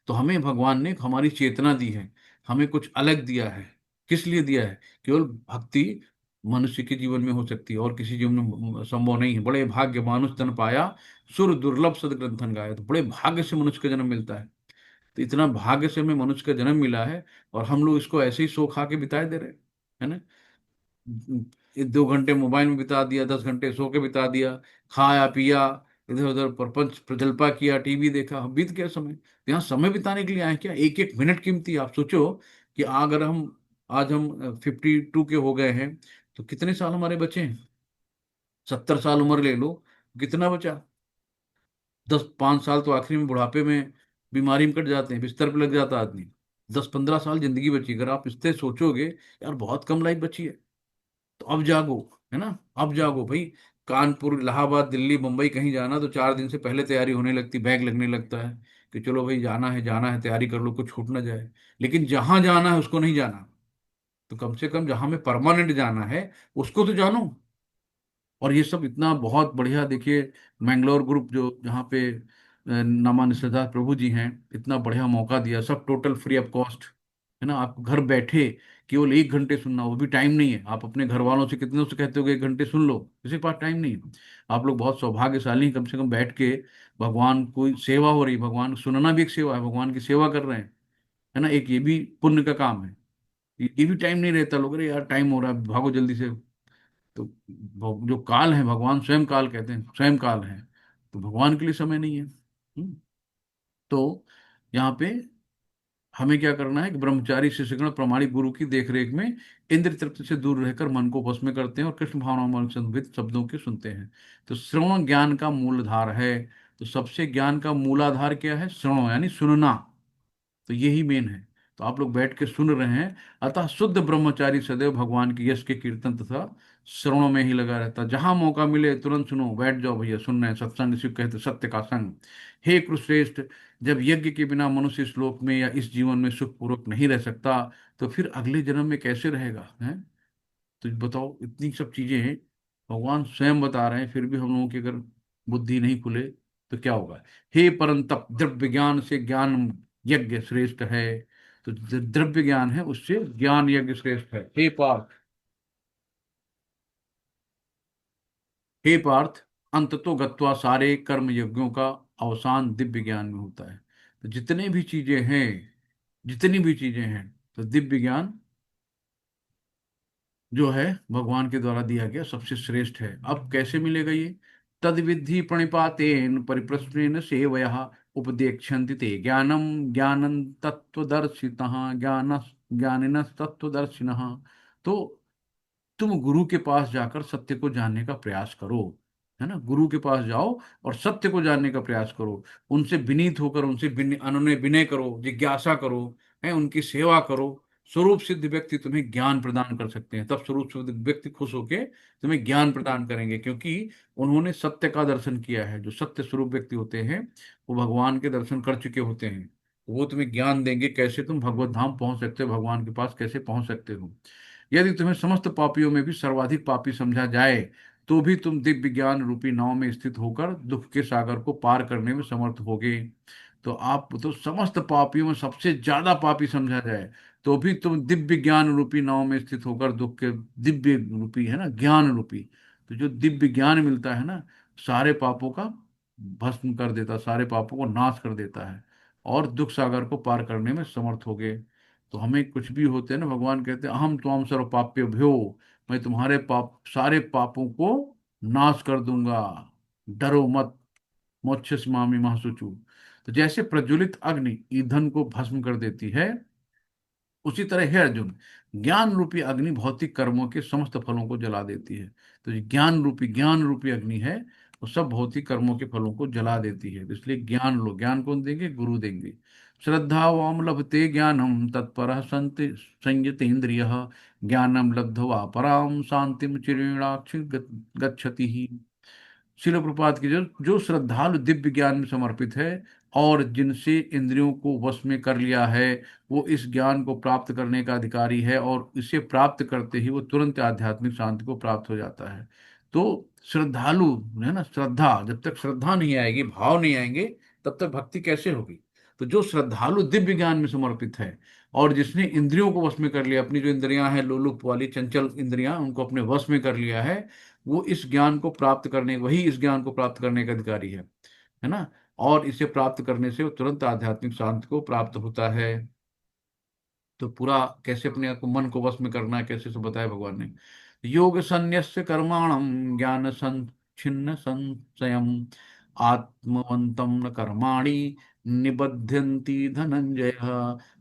तो हमें भगवान ने हमारी चेतना दी है, हमें कुछ अलग दिया है। किस लिए दिया है? केवल भक्ति मनुष्य के जीवन में हो सकती है, और किसी जीवन में संभव नहीं है। बड़े भाग्य मानुष तन पाया, सुर दुर्लभ सदग्रंथन गाया। तो बड़े भाग्य से मनुष्य का जन्म मिलता है। तो इतना भाग्य से हमें मनुष्य का जन्म मिला है, और हम लोग इसको ऐसे ही सो खा के बिताए दे रहे हैं, है ना। 2 घंटे मोबाइल में बिता दिया, 10 घंटे सो के बिता दिया, खाया पिया, इधर उधर प्रपंच प्रजल्पा किया, टीवी देखा, बीत गया समय। यहाँ समय बिताने के लिए आए क्या? एक एक मिनट कीमती है। आप सोचो कि अगर हम आज हम 52 के हो गए हैं, तो कितने साल हमारे बचे हैं? 70 साल उम्र ले लो, कितना बचा? 10 5 साल तो आखिरी में बुढ़ापे में बीमारी में कट जाते हैं, बिस्तर पे लग जाता है आदमी। 10 15 साल जिंदगी बची। अगर आप इससे सोचोगे यार बहुत कम लाइफ बची है, तो अब जागो, है ना। अब जागो भाई। कानपुर, इलाहाबाद, दिल्ली, मुंबई कहीं जाना तो 4 दिन से पहले तैयारी होने लगती, बैग लगने लगता है कि चलो भाई जाना है, जाना है, तैयारी कर लो, कुछ छूट ना जाए। लेकिन जहां जाना है उसको नहीं जाना। तो कम से कम जहां में परमानेंट जाना है उसको तो जानो। और ये सब इतना बहुत बढ़िया, देखिए मैंगलोर ग्रुप जो जहाँ पे नमन सिद्धार्थ प्रभु जी हैं, इतना बढ़िया मौका दिया, सब टोटल फ्री ऑफ कॉस्ट, है ना। आप घर बैठे केवल 1 घंटे सुनना, वो भी टाइम नहीं है। आप अपने घर वालों से कितने से कहते हो कि 1 घंटे सुन लो, किसी के पास टाइम नहीं है। आप लोग बहुत सौभाग्यशाली हैं, कम से कम बैठ के भगवान को सेवा हो रही, भगवान सुनना भी एक सेवा है, भगवान की सेवा कर रहे हैं, है ना। एक ये भी पुण्य का काम है। ये भी टाइम नहीं रहता, लोग अरे यार टाइम हो रहा है भागो जल्दी से। तो जो काल है, भगवान स्वयं काल कहते हैं, स्वयं काल है। तो भगवान के लिए समय नहीं है। तो यहाँ पे हमें क्या करना है कि ब्रह्मचारी शिष्यगण प्रमाणिक गुरु की देखरेख में इंद्र तृप्ति से दूर रहकर मन को वश में करते हैं, और कृष्ण भावना में संबित शब्दों के सुनते हैं। तो श्रवण ज्ञान का मूलधार है। तो सबसे ज्ञान का मूलाधार क्या है? श्रवण यानी सुनना। तो यही मेन है। तो आप लोग बैठ के सुन रहे हैं। अतः शुद्ध ब्रह्मचारी सदैव भगवान के यश के कीर्तन तथा श्रवणों में ही लगा रहता। जहां मौका मिले तुरंत सुनो, बैठ जाओ भैया, सुन रहे हैं सत्संग, इसी को कहते हैं सत्य का संग। हे कुरुश्रेष्ठ, जब यज्ञ के बिना मनुष्य इस लोक में या इस जीवन में सुखपूर्वक नहीं रह सकता, तो फिर अगले जन्म में कैसे रहेगा है? तो बताओ, इतनी सब चीजें हैं, भगवान स्वयं बता रहे हैं, फिर भी हम लोगों की अगर बुद्धि नहीं खुले तो क्या होगा? हे परंतप, द्रव्य ज्ञान से ज्ञान यज्ञ श्रेष्ठ है। तो द्रव्य ज्ञान है, उससे ज्ञान यज्ञ श्रेष्ठ है। हे पार्थ, अंततो गत्वा सारे कर्म यज्ञों का अवसान दिव्य ज्ञान में होता है। तो जितने भी चीजें हैं, जितनी भी चीजें हैं, तो दिव्य ज्ञान जो है भगवान के द्वारा दिया गया सबसे श्रेष्ठ है। अब कैसे मिलेगा ये? तद विद्धि प्रणिपातेन परिप्रश्नेन सेवया उपदेक्षन्ति ते ज्ञानम ज्ञानं तत्वदर्शितः ज्ञान ज्ञानिनः तत्वदर्शिनः। तो तुम गुरु के पास जाकर सत्य को जानने का प्रयास करो, है ना, गुरु के पास जाओ और सत्य को जानने का प्रयास करो। उनसे विनीत होकर उनसे अनुनय विनय करो, जिज्ञासा करो, है, उनकी सेवा करो। स्वरूप सिद्ध व्यक्ति तुम्हें ज्ञान प्रदान कर सकते हैं, तब स्वरूप सिद्ध व्यक्ति खुश होके तुम्हें ज्ञान प्रदान करेंगे, क्योंकि उन्होंने सत्य का दर्शन किया है। जो सत्य स्वरूप व्यक्ति होते हैं वो भगवान के दर्शन कर चुके होते हैं। वो तुम्हें ज्ञान देंगे, कैसे तुम भगवत धाम पहुंच सकते हो, भगवान के पास कैसे पहुंच सकते हो। यदि तुम्हें समस्त पापियों में भी सर्वाधिक पापी समझा जाए, तो भी तुम दिव्य ज्ञान रूपी नाव में स्थित होकर दुख के सागर को पार करने में समर्थ होगे। तो आप तो समस्त पापियों में सबसे ज्यादा पापी समझा जाए, तो भी तुम दिव्य ज्ञान रूपी नाव में स्थित होकर दुख के, दिव्य रूपी है ना, ज्ञान रूपी, तो जो दिव्य ज्ञान मिलता है ना, सारे पापों का भस्म कर देता, सारे पापों को नाश कर देता है, और दुख सागर को पार करने में समर्थ होगे। तो हमें कुछ भी होते हैं ना, भगवान कहते हैं अहम त्वाम सर्व पाप्य भ्यो, मैं तुम्हारे पाप, सारे पापों को नाश कर दूंगा, डरो मत, मोक्ष मामी महसुचू। तो जैसे प्रज्वलित अग्नि ईंधन को भस्म कर देती है, उसी तरह हे अर्जुन, ज्ञान रूपी अग्नि भौतिक कर्मों के समस्त फलों को जला देती है। तो ये ज्ञान रूपी अग्नि है, वो सब भौतिक कर्मों के फलों को जला देती है। तो इसलिए ज्ञान लो, ज्ञान कौन देंगे? गुरु देंगे। श्रद्धा वाम लभते ज्ञानम तत्पर संति संयतेन्द्रिय ज्ञानम लब्ध्वा पराम शांतिम चिरेणाक्ष गच्छति ही। शिल प्रपात की जो श्रद्धालु दिव्य ज्ञान में समर्पित है और जिनसे इंद्रियों को वश में कर लिया है, वो इस ज्ञान को प्राप्त करने का अधिकारी है, और इसे प्राप्त करते ही वो तुरंत आध्यात्मिक शांति को प्राप्त हो जाता है। तो श्रद्धालु, है ना, श्रद्धा, जब तक श्रद्धा नहीं आएगी, भाव नहीं आएंगे, तब तक भक्ति कैसे होगी? तो जो श्रद्धालु दिव्य ज्ञान में समर्पित है और जिसने इंद्रियों को वश में कर लिया, अपनी जो इंद्रियां हैं लोलुप वाली चंचल इंद्रियां, उनको अपने वश में कर लिया है, वो इस ज्ञान को प्राप्त करने, वही इस ज्ञान को प्राप्त करने का अधिकारी है ना। और इसे प्राप्त करने से वो तुरंत आध्यात्मिक शांति को प्राप्त होता है। तो पूरा कैसे अपने आप को, मन को वश में करना है, कैसे, सो बताया भगवान ने। योग संन्यस्य कर्माणम ज्ञान संच्छिन्न संशयम आत्मवंतम न कर्माणि निबध्यन्ति धनंजय।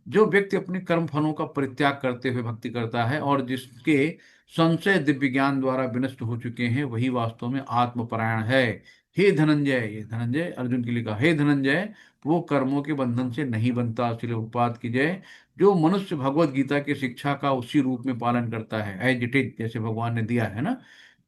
जो व्यक्ति अपने कर्म फलों का परित्याग करते हुए भक्ति करता है और जिसके संशय दिव्य ज्ञान द्वारा विनष्ट हो चुके हैं, वही वास्तव में आत्मपरायण है। हे धनंजय, ये धनंजय अर्जुन के लिए कहा, हे धनंजय, वो कर्मों के बंधन से नहीं बनता। श्रील उपपाद की जय। जो मनुष्य भगवत गीता की शिक्षा का उसी रूप में पालन करता है, एज इट इज, जैसे भगवान ने दिया है ना,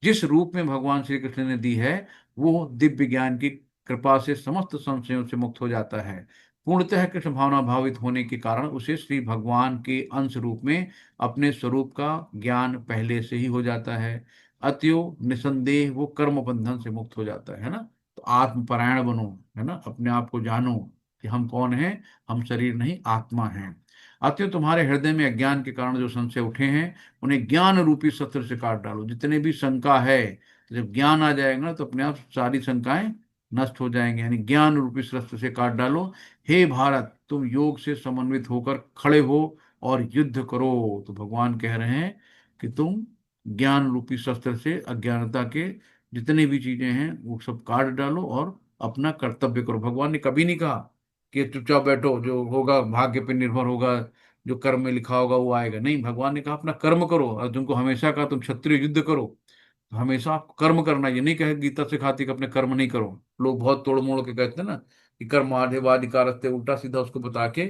जिस रूप में भगवान श्री कृष्ण ने दी है, वो दिव्य ज्ञान की कृपा से समस्त संशयों से मुक्त हो जाता है। पूर्णतः कृष्ण भावना भावित होने के कारण उसे श्री भगवान के अंश रूप में अपने स्वरूप का ज्ञान पहले से ही हो जाता है। अतएव निसंदेह वो कर्म बंधन से मुक्त हो जाता है ना। तो आत्मपरायण बनो, है ना, अपने आप को जानो कि हम कौन हैं, हम शरीर नहीं आत्मा हैं। अतएव तुम्हारे हृदय में अज्ञान के कारण जो संशय उठे हैं, उन्हें ज्ञान रूपी शस्त्र से काट डालो। जितने भी शंका है, तो जब ज्ञान आ जाएगा ना, तो अपने आप सारी शंकाएं नष्ट हो जाएंगे, यानी ज्ञान रूपी शस्त्र से काट डालो। हे भारत, तुम योग से समन्वित होकर खड़े हो और युद्ध करो। तो भगवान कह रहे हैं कि तुम ज्ञान रूपी शस्त्र से अज्ञानता के जितनी भी चीजें हैं वो सब काट डालो और अपना कर्तव्य करो। भगवान ने कभी नहीं कहा कि चुपचाप बैठो, जो होगा भाग्य पे निर्भर होगा, जो कर्म में लिखा होगा वो आएगा। नहीं, भगवान ने कहा अपना कर्म करो। और तुमको हमेशा कहा तुम क्षत्रिय युद्ध करो, तो हमेशा आपको कर्म करना। ये नहीं कहे गीता सिखाती कि अपने कर्म नहीं करो। लोग बहुत तोड़ मोड़ के कहते हैं ना कि कर्माधिवाधिकारस्ते, उल्टा सीधा उसको बता के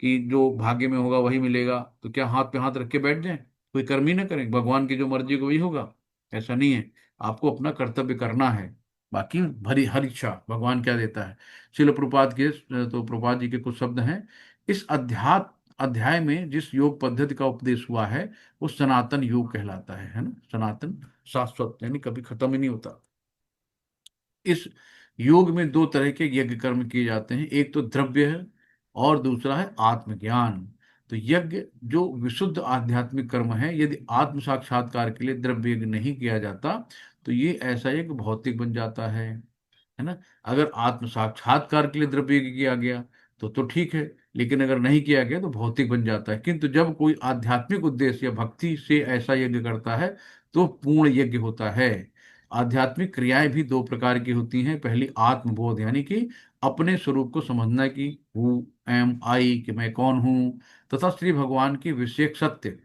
कि जो भाग्य में होगा वही मिलेगा, तो क्या हाथ पे हाथ रख के बैठ जाएं, कोई कर्म ही ना करें, भगवान की जो मर्जी को वही होगा? ऐसा नहीं है। आपको अपना कर्तव्य करना है, बाकी भरी हर इच्छा भगवान क्या देता है। शिल प्रभुपाद के तो प्रभुपाद जी के कुछ शब्द हैं, इस अध्याय में जिस योग पद्धति का उपदेश हुआ है वो सनातन योग कहलाता है ना, सनातन, शाश्वत, यानी कभी खत्म ही नहीं होता। इस योग में दो तरह के यज्ञ कर्म किए जाते हैं, एक तो द्रव्य है और दूसरा है आत्मज्ञान। तो यज्ञ जो विशुद्ध आध्यात्मिक कर्म है, यदि आत्म साक्षात्कार के लिए द्रव्य यज्ञ नहीं किया जाता तो ये ऐसा यज्ञ भौतिक बन जाता है ना। अगर आत्म साक्षात्कार के लिए द्रव्य यज्ञ किया गया तो ठीक है, लेकिन अगर नहीं किया गया तो भौतिक बन जाता है। किंतु जब कोई आध्यात्मिक उद्देश्य या भक्ति से ऐसा यज्ञ करता है तो पूर्ण यज्ञ होता है। आध्यात्मिक क्रियाएं भी दो प्रकार की होती हैं, पहली आत्मबोध यानी कि अपने स्वरूप को समझना कि हु एम आई, कि मैं कौन हूँ, तथा श्री भगवान की विषयक सत्य।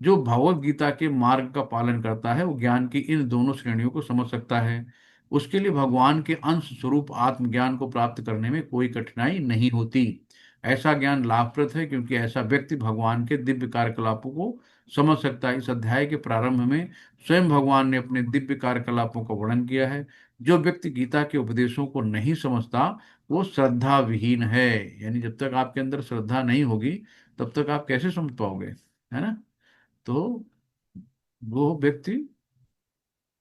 जो भगवत गीता के मार्ग का पालन करता है वो ज्ञान की इन दोनों श्रेणियों को समझ सकता है। उसके लिए भगवान के अंश स्वरूप आत्मज्ञान को प्राप्त करने में कोई कठिनाई नहीं होती। ऐसा ज्ञान लाभप्रद है क्योंकि ऐसा व्यक्ति भगवान के दिव्य कार्यकलापों को समझ सकता है। इस अध्याय के प्रारंभ में स्वयं भगवान ने अपने दिव्य कार्यकलापों का वर्णन किया है। जो व्यक्ति गीता के उपदेशों को नहीं समझता वो श्रद्धा विहीन है, यानी जब तक आपके अंदर श्रद्धा नहीं होगी तब तक आप कैसे समझ पाओगे, है ना। तो वो व्यक्ति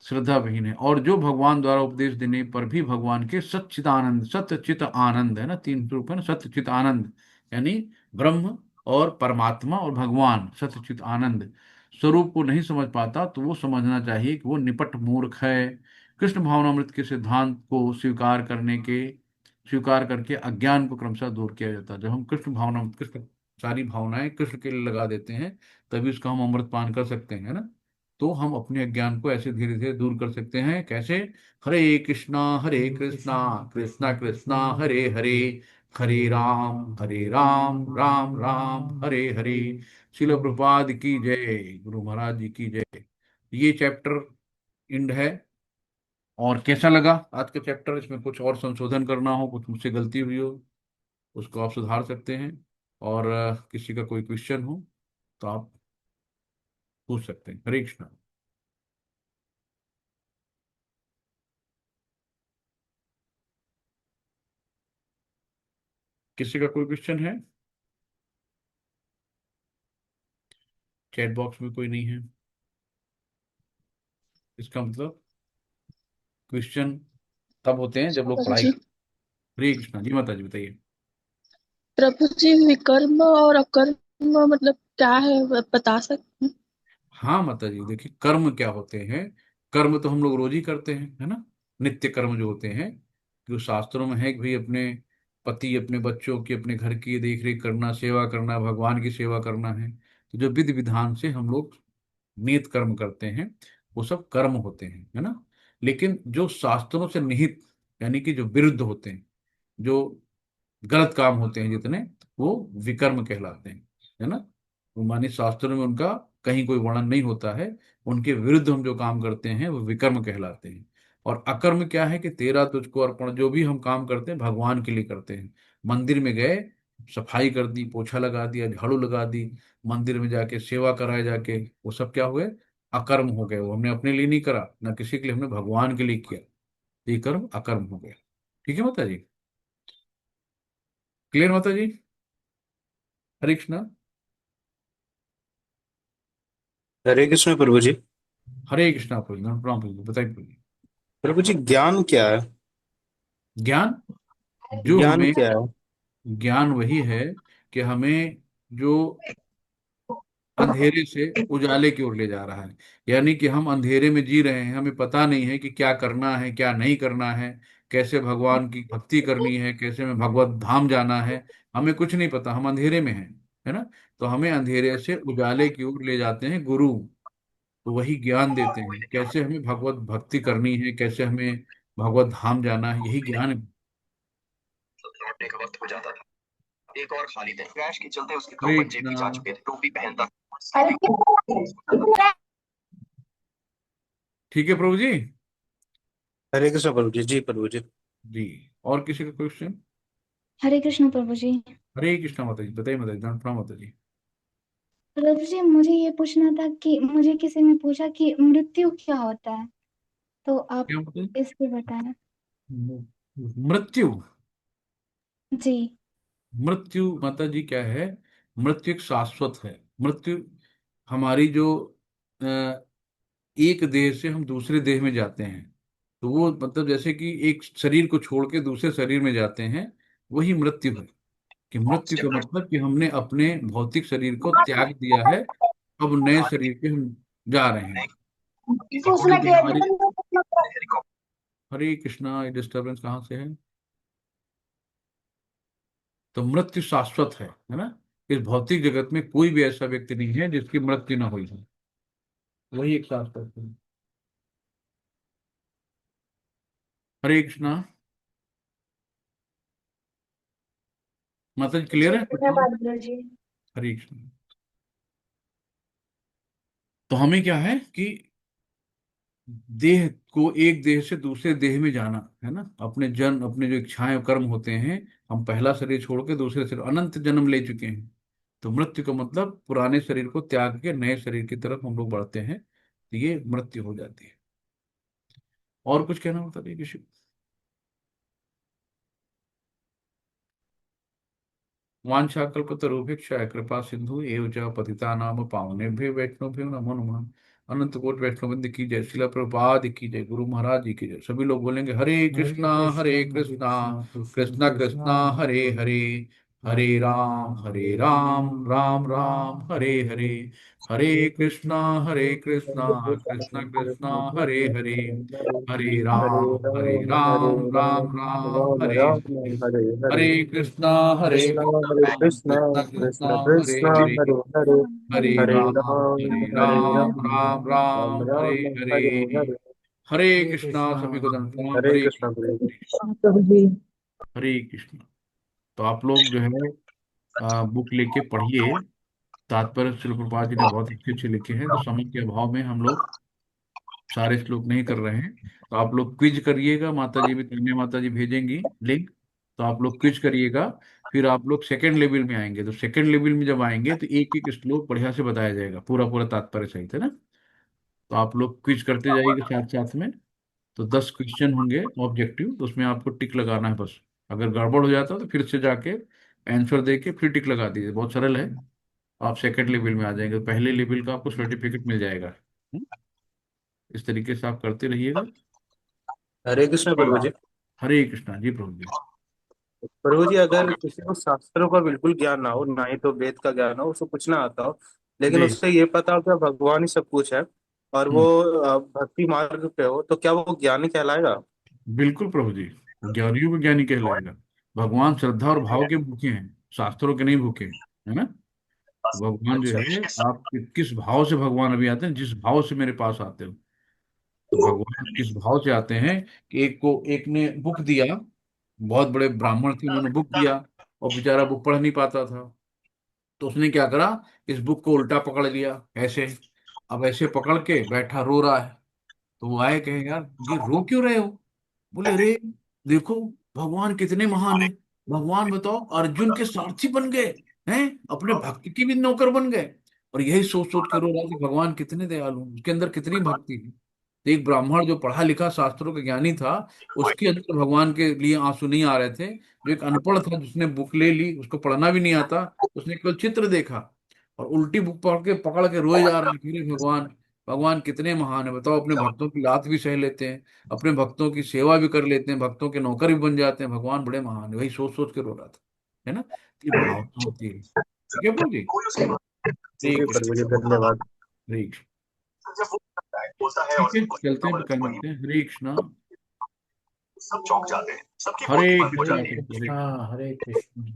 श्रद्धा विहीन है। और जो भगवान द्वारा उपदेश देने पर भी भगवान के सच्चिदानंद, सत्यचित आनंद है ना, तीन रूप है ना, सत्यचित आनंद यानी ब्रह्म और परमात्मा और भगवान सत्यचित आनंद स्वरूप को नहीं समझ पाता तो वो समझना चाहिए कि वो निपट मूर्ख है। कृष्ण भावनामृत के सिद्धांत को स्वीकार करके अज्ञान को क्रमशः दूर किया जाता है। जब हम कृष्ण भावनामृत, कृष्ण सारी भावनाएं कृष्ण के लिए लगा देते हैं तभी उसका हम अमृत पान कर सकते हैं, है ना। तो हम अपने अज्ञान को ऐसे धीरे धीरे दूर कर सकते हैं, कैसे? हरे कृष्णा कृष्णा कृष्णा हरे हरे, हरे राम राम राम हरे हरे। शिल प्रभुपाद की जय, गुरु महाराज जी की जय। ये चैप्टर इंड है। और कैसा लगा आज का चैप्टर? इसमें कुछ और संशोधन करना हो, कुछ मुझसे गलती हुई हो, उसको आप सुधार सकते हैं। और किसी का कोई क्वेश्चन हो तो आप पूछ सकते हैं। हरे कृष्णा। किसी का कोई क्वेश्चन है? चैट बॉक्स में कोई नहीं है, इसका मतलब क्वेश्चन तब होते हैं जब लोग प्रभु पढ़ाई जी। कर। हरे कृष्णा जी, माता जी बताइए। प्रभु जी, विकर्म और अकर्म मतलब क्या है, बता सकते हैं? हाँ माता जी, देखिए कर्म क्या होते हैं। कर्म तो हम लोग रोज ही करते हैं, है ना। नित्य कर्म जो होते हैं, जो शास्त्रों में है कि भाई अपने पति, अपने बच्चों की, अपने घर की देख रेख करना, सेवा करना, भगवान की सेवा करना है। तो जो विधि विधान से हम लोग नियत कर्म करते हैं वो सब कर्म होते हैं, है ना। लेकिन जो शास्त्रों से निहित यानी कि जो विरुद्ध होते हैं, जो गलत काम होते हैं जितने, वो विकर्म कहलाते हैं, है ना। वो माने शास्त्रों में उनका कहीं कोई वर्णन नहीं होता है, उनके विरुद्ध हम जो काम करते हैं वो विकर्म कहलाते हैं। और अकर्म क्या है कि तेरा तुझको अर्पण, जो भी हम काम करते हैं भगवान के लिए करते हैं। मंदिर में गए, सफाई कर दी, पोछा लगा दिया, झाड़ू लगा दी, मंदिर में जाके सेवा कराए जाके, वो सब क्या हुए? अकर्म हो गए। वो हमने अपने लिए नहीं करा, ना किसी के लिए, हमने भगवान के लिए किया। ये कर्म अकर्म हो गया। ठीक है माता जी? क्लियर माता जी? हरे कृष्णा। हरे कृष्ण प्रभु जी। हरे कृष्णा प्रभु, प्रणाम प्रभु, बताइए प्रभु। प्रभु जी, ज्ञान क्या है? ज्ञान जो ज्ञान हमें, क्या है? ज्ञान वही है कि हमें जो अंधेरे से उजाले की ओर ले जा रहा है। यानी कि हम अंधेरे में जी रहे हैं, हमें पता नहीं है कि क्या करना है क्या नहीं करना है, कैसे भगवान की भक्ति करनी है, कैसे हमें भगवत धाम जाना है। हमें कुछ नहीं पता, हम अंधेरे में हैं, है ना। तो हमें अंधेरे से उजाले की ओर ले जाते हैं गुरु। तो वही ज्ञान देते हैं, कैसे हमें भगवत भक्ति करनी है, कैसे हमें भगवत धाम जाना है, यही ज्ञान है। लौटने का वक्त हो जाता था। एक और खाली दिन, क्रैश के चलते उसके दो हरे बच्चे भी जा कृष्णा। चुके थे। टोपी पहनता ठीक है प्रभु जी। हरे कृष्ण प्रभु जी। जी प्रभु जी। जी। और किसी का क्वेश्चन? हरे कृष्ण प्रभु जी। हरे कृष्णा माता जी, बताइए माता जी, दान प्रणाम माता जी। प्रभु जी, मुझे ये पूछना था कि मुझे किसी ने पूछा कि मृत्यु क्या होता है, तो आप क्या माता जी? इस पे बताएं। मृत्यु। जी। मृत्यु माता जी क्या है? मृत्यु एक शाश्वत है। मृत्यु हमारी जो अ, एक देह से हम दूसरे देह में जाते हैं, तो वो मतलब जैसे कि एक शरीर को छोड़ के दूसरे शरीर में जाते हैं, वही मृत्यु है। कि मृत्यु का मतलब कि हमने अपने भौतिक शरीर को त्याग दिया है, अब नए शरीर पे हम जा रहे हैं। अपनी जो हमारी, हरे कृष्णा, ये डिस्टरबेंस कहाँ से है? तो मृत्यु शाश्वत है ना? इस भौतिक जगत में कोई भी ऐसा व्यक्ति नहीं है जिसकी मृत्यु ना हुई हो, वही एक शाश्वत है। हरे कृष्णा माता जी, क्लियर जी, है क्वेश्चन? धन्यवाद गुरु जी। हरे कृष्णा। तो हमें क्या है कि देह को एक देह से दूसरे देह में जाना है ना, अपने जन्म, अपने जो इच्छाएं कर्म होते हैं, हम पहला शरीर छोड़ के दूसरे शरीर, अनंत जन्म ले चुके हैं। तो मृत्यु का मतलब पुराने शरीर को त्याग के नए शरीर की तरफ हम लोग बढ़ते हैं, तो ये मृत्यु हो जाती है। और कुछ कहना होता है किसी? वाञ्छाकल्पतरुभ्यश्च कृपा सिंधु एव च पतितानां पावनेभ्यो वैष्णवेभ्यो नमो नमः। अनंत कोटि वैष्णववृंद की जय, शिला प्रभुपाद की जय, गुरु महाराज जी की जय। सभी लोग बोलेंगे हरे कृष्णा कृष्णा कृष्णा हरे हरे, हरे राम राम राम हरे हरे, हरे कृष्णा कृष्णा कृष्णा हरे हरे, हरे राम राम राम हरे हरे, हरे हरे हरे कृष्णा हरे कृष्णा कृष्णा कृष्णा कृष्णा कृष्ण हरे कृष्ण हरे, हरे हरे हरे हरे राम हरे राम राम राम राम राम हरे राम हरे। हरे हरे हरे कृष्णा, सभी को दंड प्रणाम। हरे हरे कृष्ण कृष्ण, हरे प्रभु जी। हरे कृष्ण। तो आप लोग जो है बुक लेके पढ़िए। तात्पर्य श्रील प्रभुपाद जी ने बहुत अच्छे अच्छे लिखे हैं, तो समय के अभाव में हम लोग सारे श्लोक नहीं कर रहे हैं। तो आप लोग क्विज करिएगा, माता जी भी, तन्मय माता जी भेजेंगी लिंक, तो आप लोग क्विज करिएगा। फिर आप लोग सेकंड लेवल में आएंगे, तो सेकंड लेवल में जब आएंगे तो एक एक श्लोक बढ़िया से बताया जाएगा, पूरा पूरा तात्पर्य सहित, है ना? तो आप लोग क्विज करते जाइएगा साथ साथ में। तो 10 क्वेश्चन होंगे ऑब्जेक्टिव, तो उसमें आपको टिक लगाना है बस। अगर गड़बड़ हो जाता है तो फिर से जाके आंसर दे के फिर टिक लगा दीजिए, बहुत सरल है। आप सेकंड लेवल में आ जाएंगे, पहले लेवल का आपको सर्टिफिकेट मिल जाएगा। इस तरीके से आप करते रहिएगा। हरे कृष्ण प्रभु जी। हरे कृष्णा जी प्रभु जी। प्रभु जी, अगर किसी को शास्त्रों का बिल्कुल ज्ञान ना हो, ना ही तो वेद का ज्ञान हो, उसको कुछ ना आता हो, लेकिन जी। उससे ये पता हो कि भगवान ही सब कुछ है, और वो हम्म। भक्ति मार्ग पे हो, तो क्या वो ज्ञानी कहलाएगा? बिल्कुल प्रभु जी, ज्ञानियों को ज्ञानी कहलाएगा। भगवान श्रद्धा और भाव के भूखे हैं, शास्त्रों के नहीं भूखे, है ना? तो भगवान जो अच्छा। है, आप किस भाव से भगवान अभी आते हैं, जिस भाव से मेरे पास आते हो, तो भगवान किस भाव से आते हैं कि एक ने बुक दिया, बहुत बड़े ब्राह्मण थे, उन्होंने बुक दिया, और बेचारा बुक पढ़ नहीं पाता था। तो उसने क्या करा, इस बुक को उल्टा पकड़ लिया ऐसे, अब ऐसे पकड़ के बैठा रो रहा है। तो वो आए, कहे यार ये रो क्यों रहे हो? बोले अरे देखो, भगवान कितने महान है। भगवान बताओ अर्जुन के सारथी बन गए हैं, अपने भक्त की भी नौकर बन गए। और यही सोच सोच के रो रहा था, भगवान कितने दयालु हैं, उसके अंदर कितनी भक्ति है। तो एक ब्राह्मण जो पढ़ा लिखा शास्त्रों का ज्ञानी था, उसके अंदर भगवान के लिए आंसू नहीं आ रहे थे। जो एक अनपढ़ था, जिसने बुक ले ली, उसको पढ़ना भी नहीं आता, उसने केवल चित्र देखा और उल्टी बुक पकड़ के रोए जा रहा है, फिर भगवान, भगवान कितने महान है बताओ, अपने भक्तों की लात भी सह लेते हैं, अपने भक्तों की सेवा भी कर लेते हैं, भक्तों के नौकर भी बन जाते हैं, भगवान बड़े महान है। वही सोच सोच के रो रहा था, है ना? तो ये भावना होती है। ठीक है प्रभु जी। जी ठीक है। प्रभु जी, धन्यवाद। ठीक। ठीक है, चलते हैं, फिर कल मिलते हैं। हरे कृष्णा। सब चौंक जाते हैं, सबकी हरे बुद्धि मंद हो कृष्णा जाती है। हरे कृष्णा कृष्णा। हरे कृष्ण।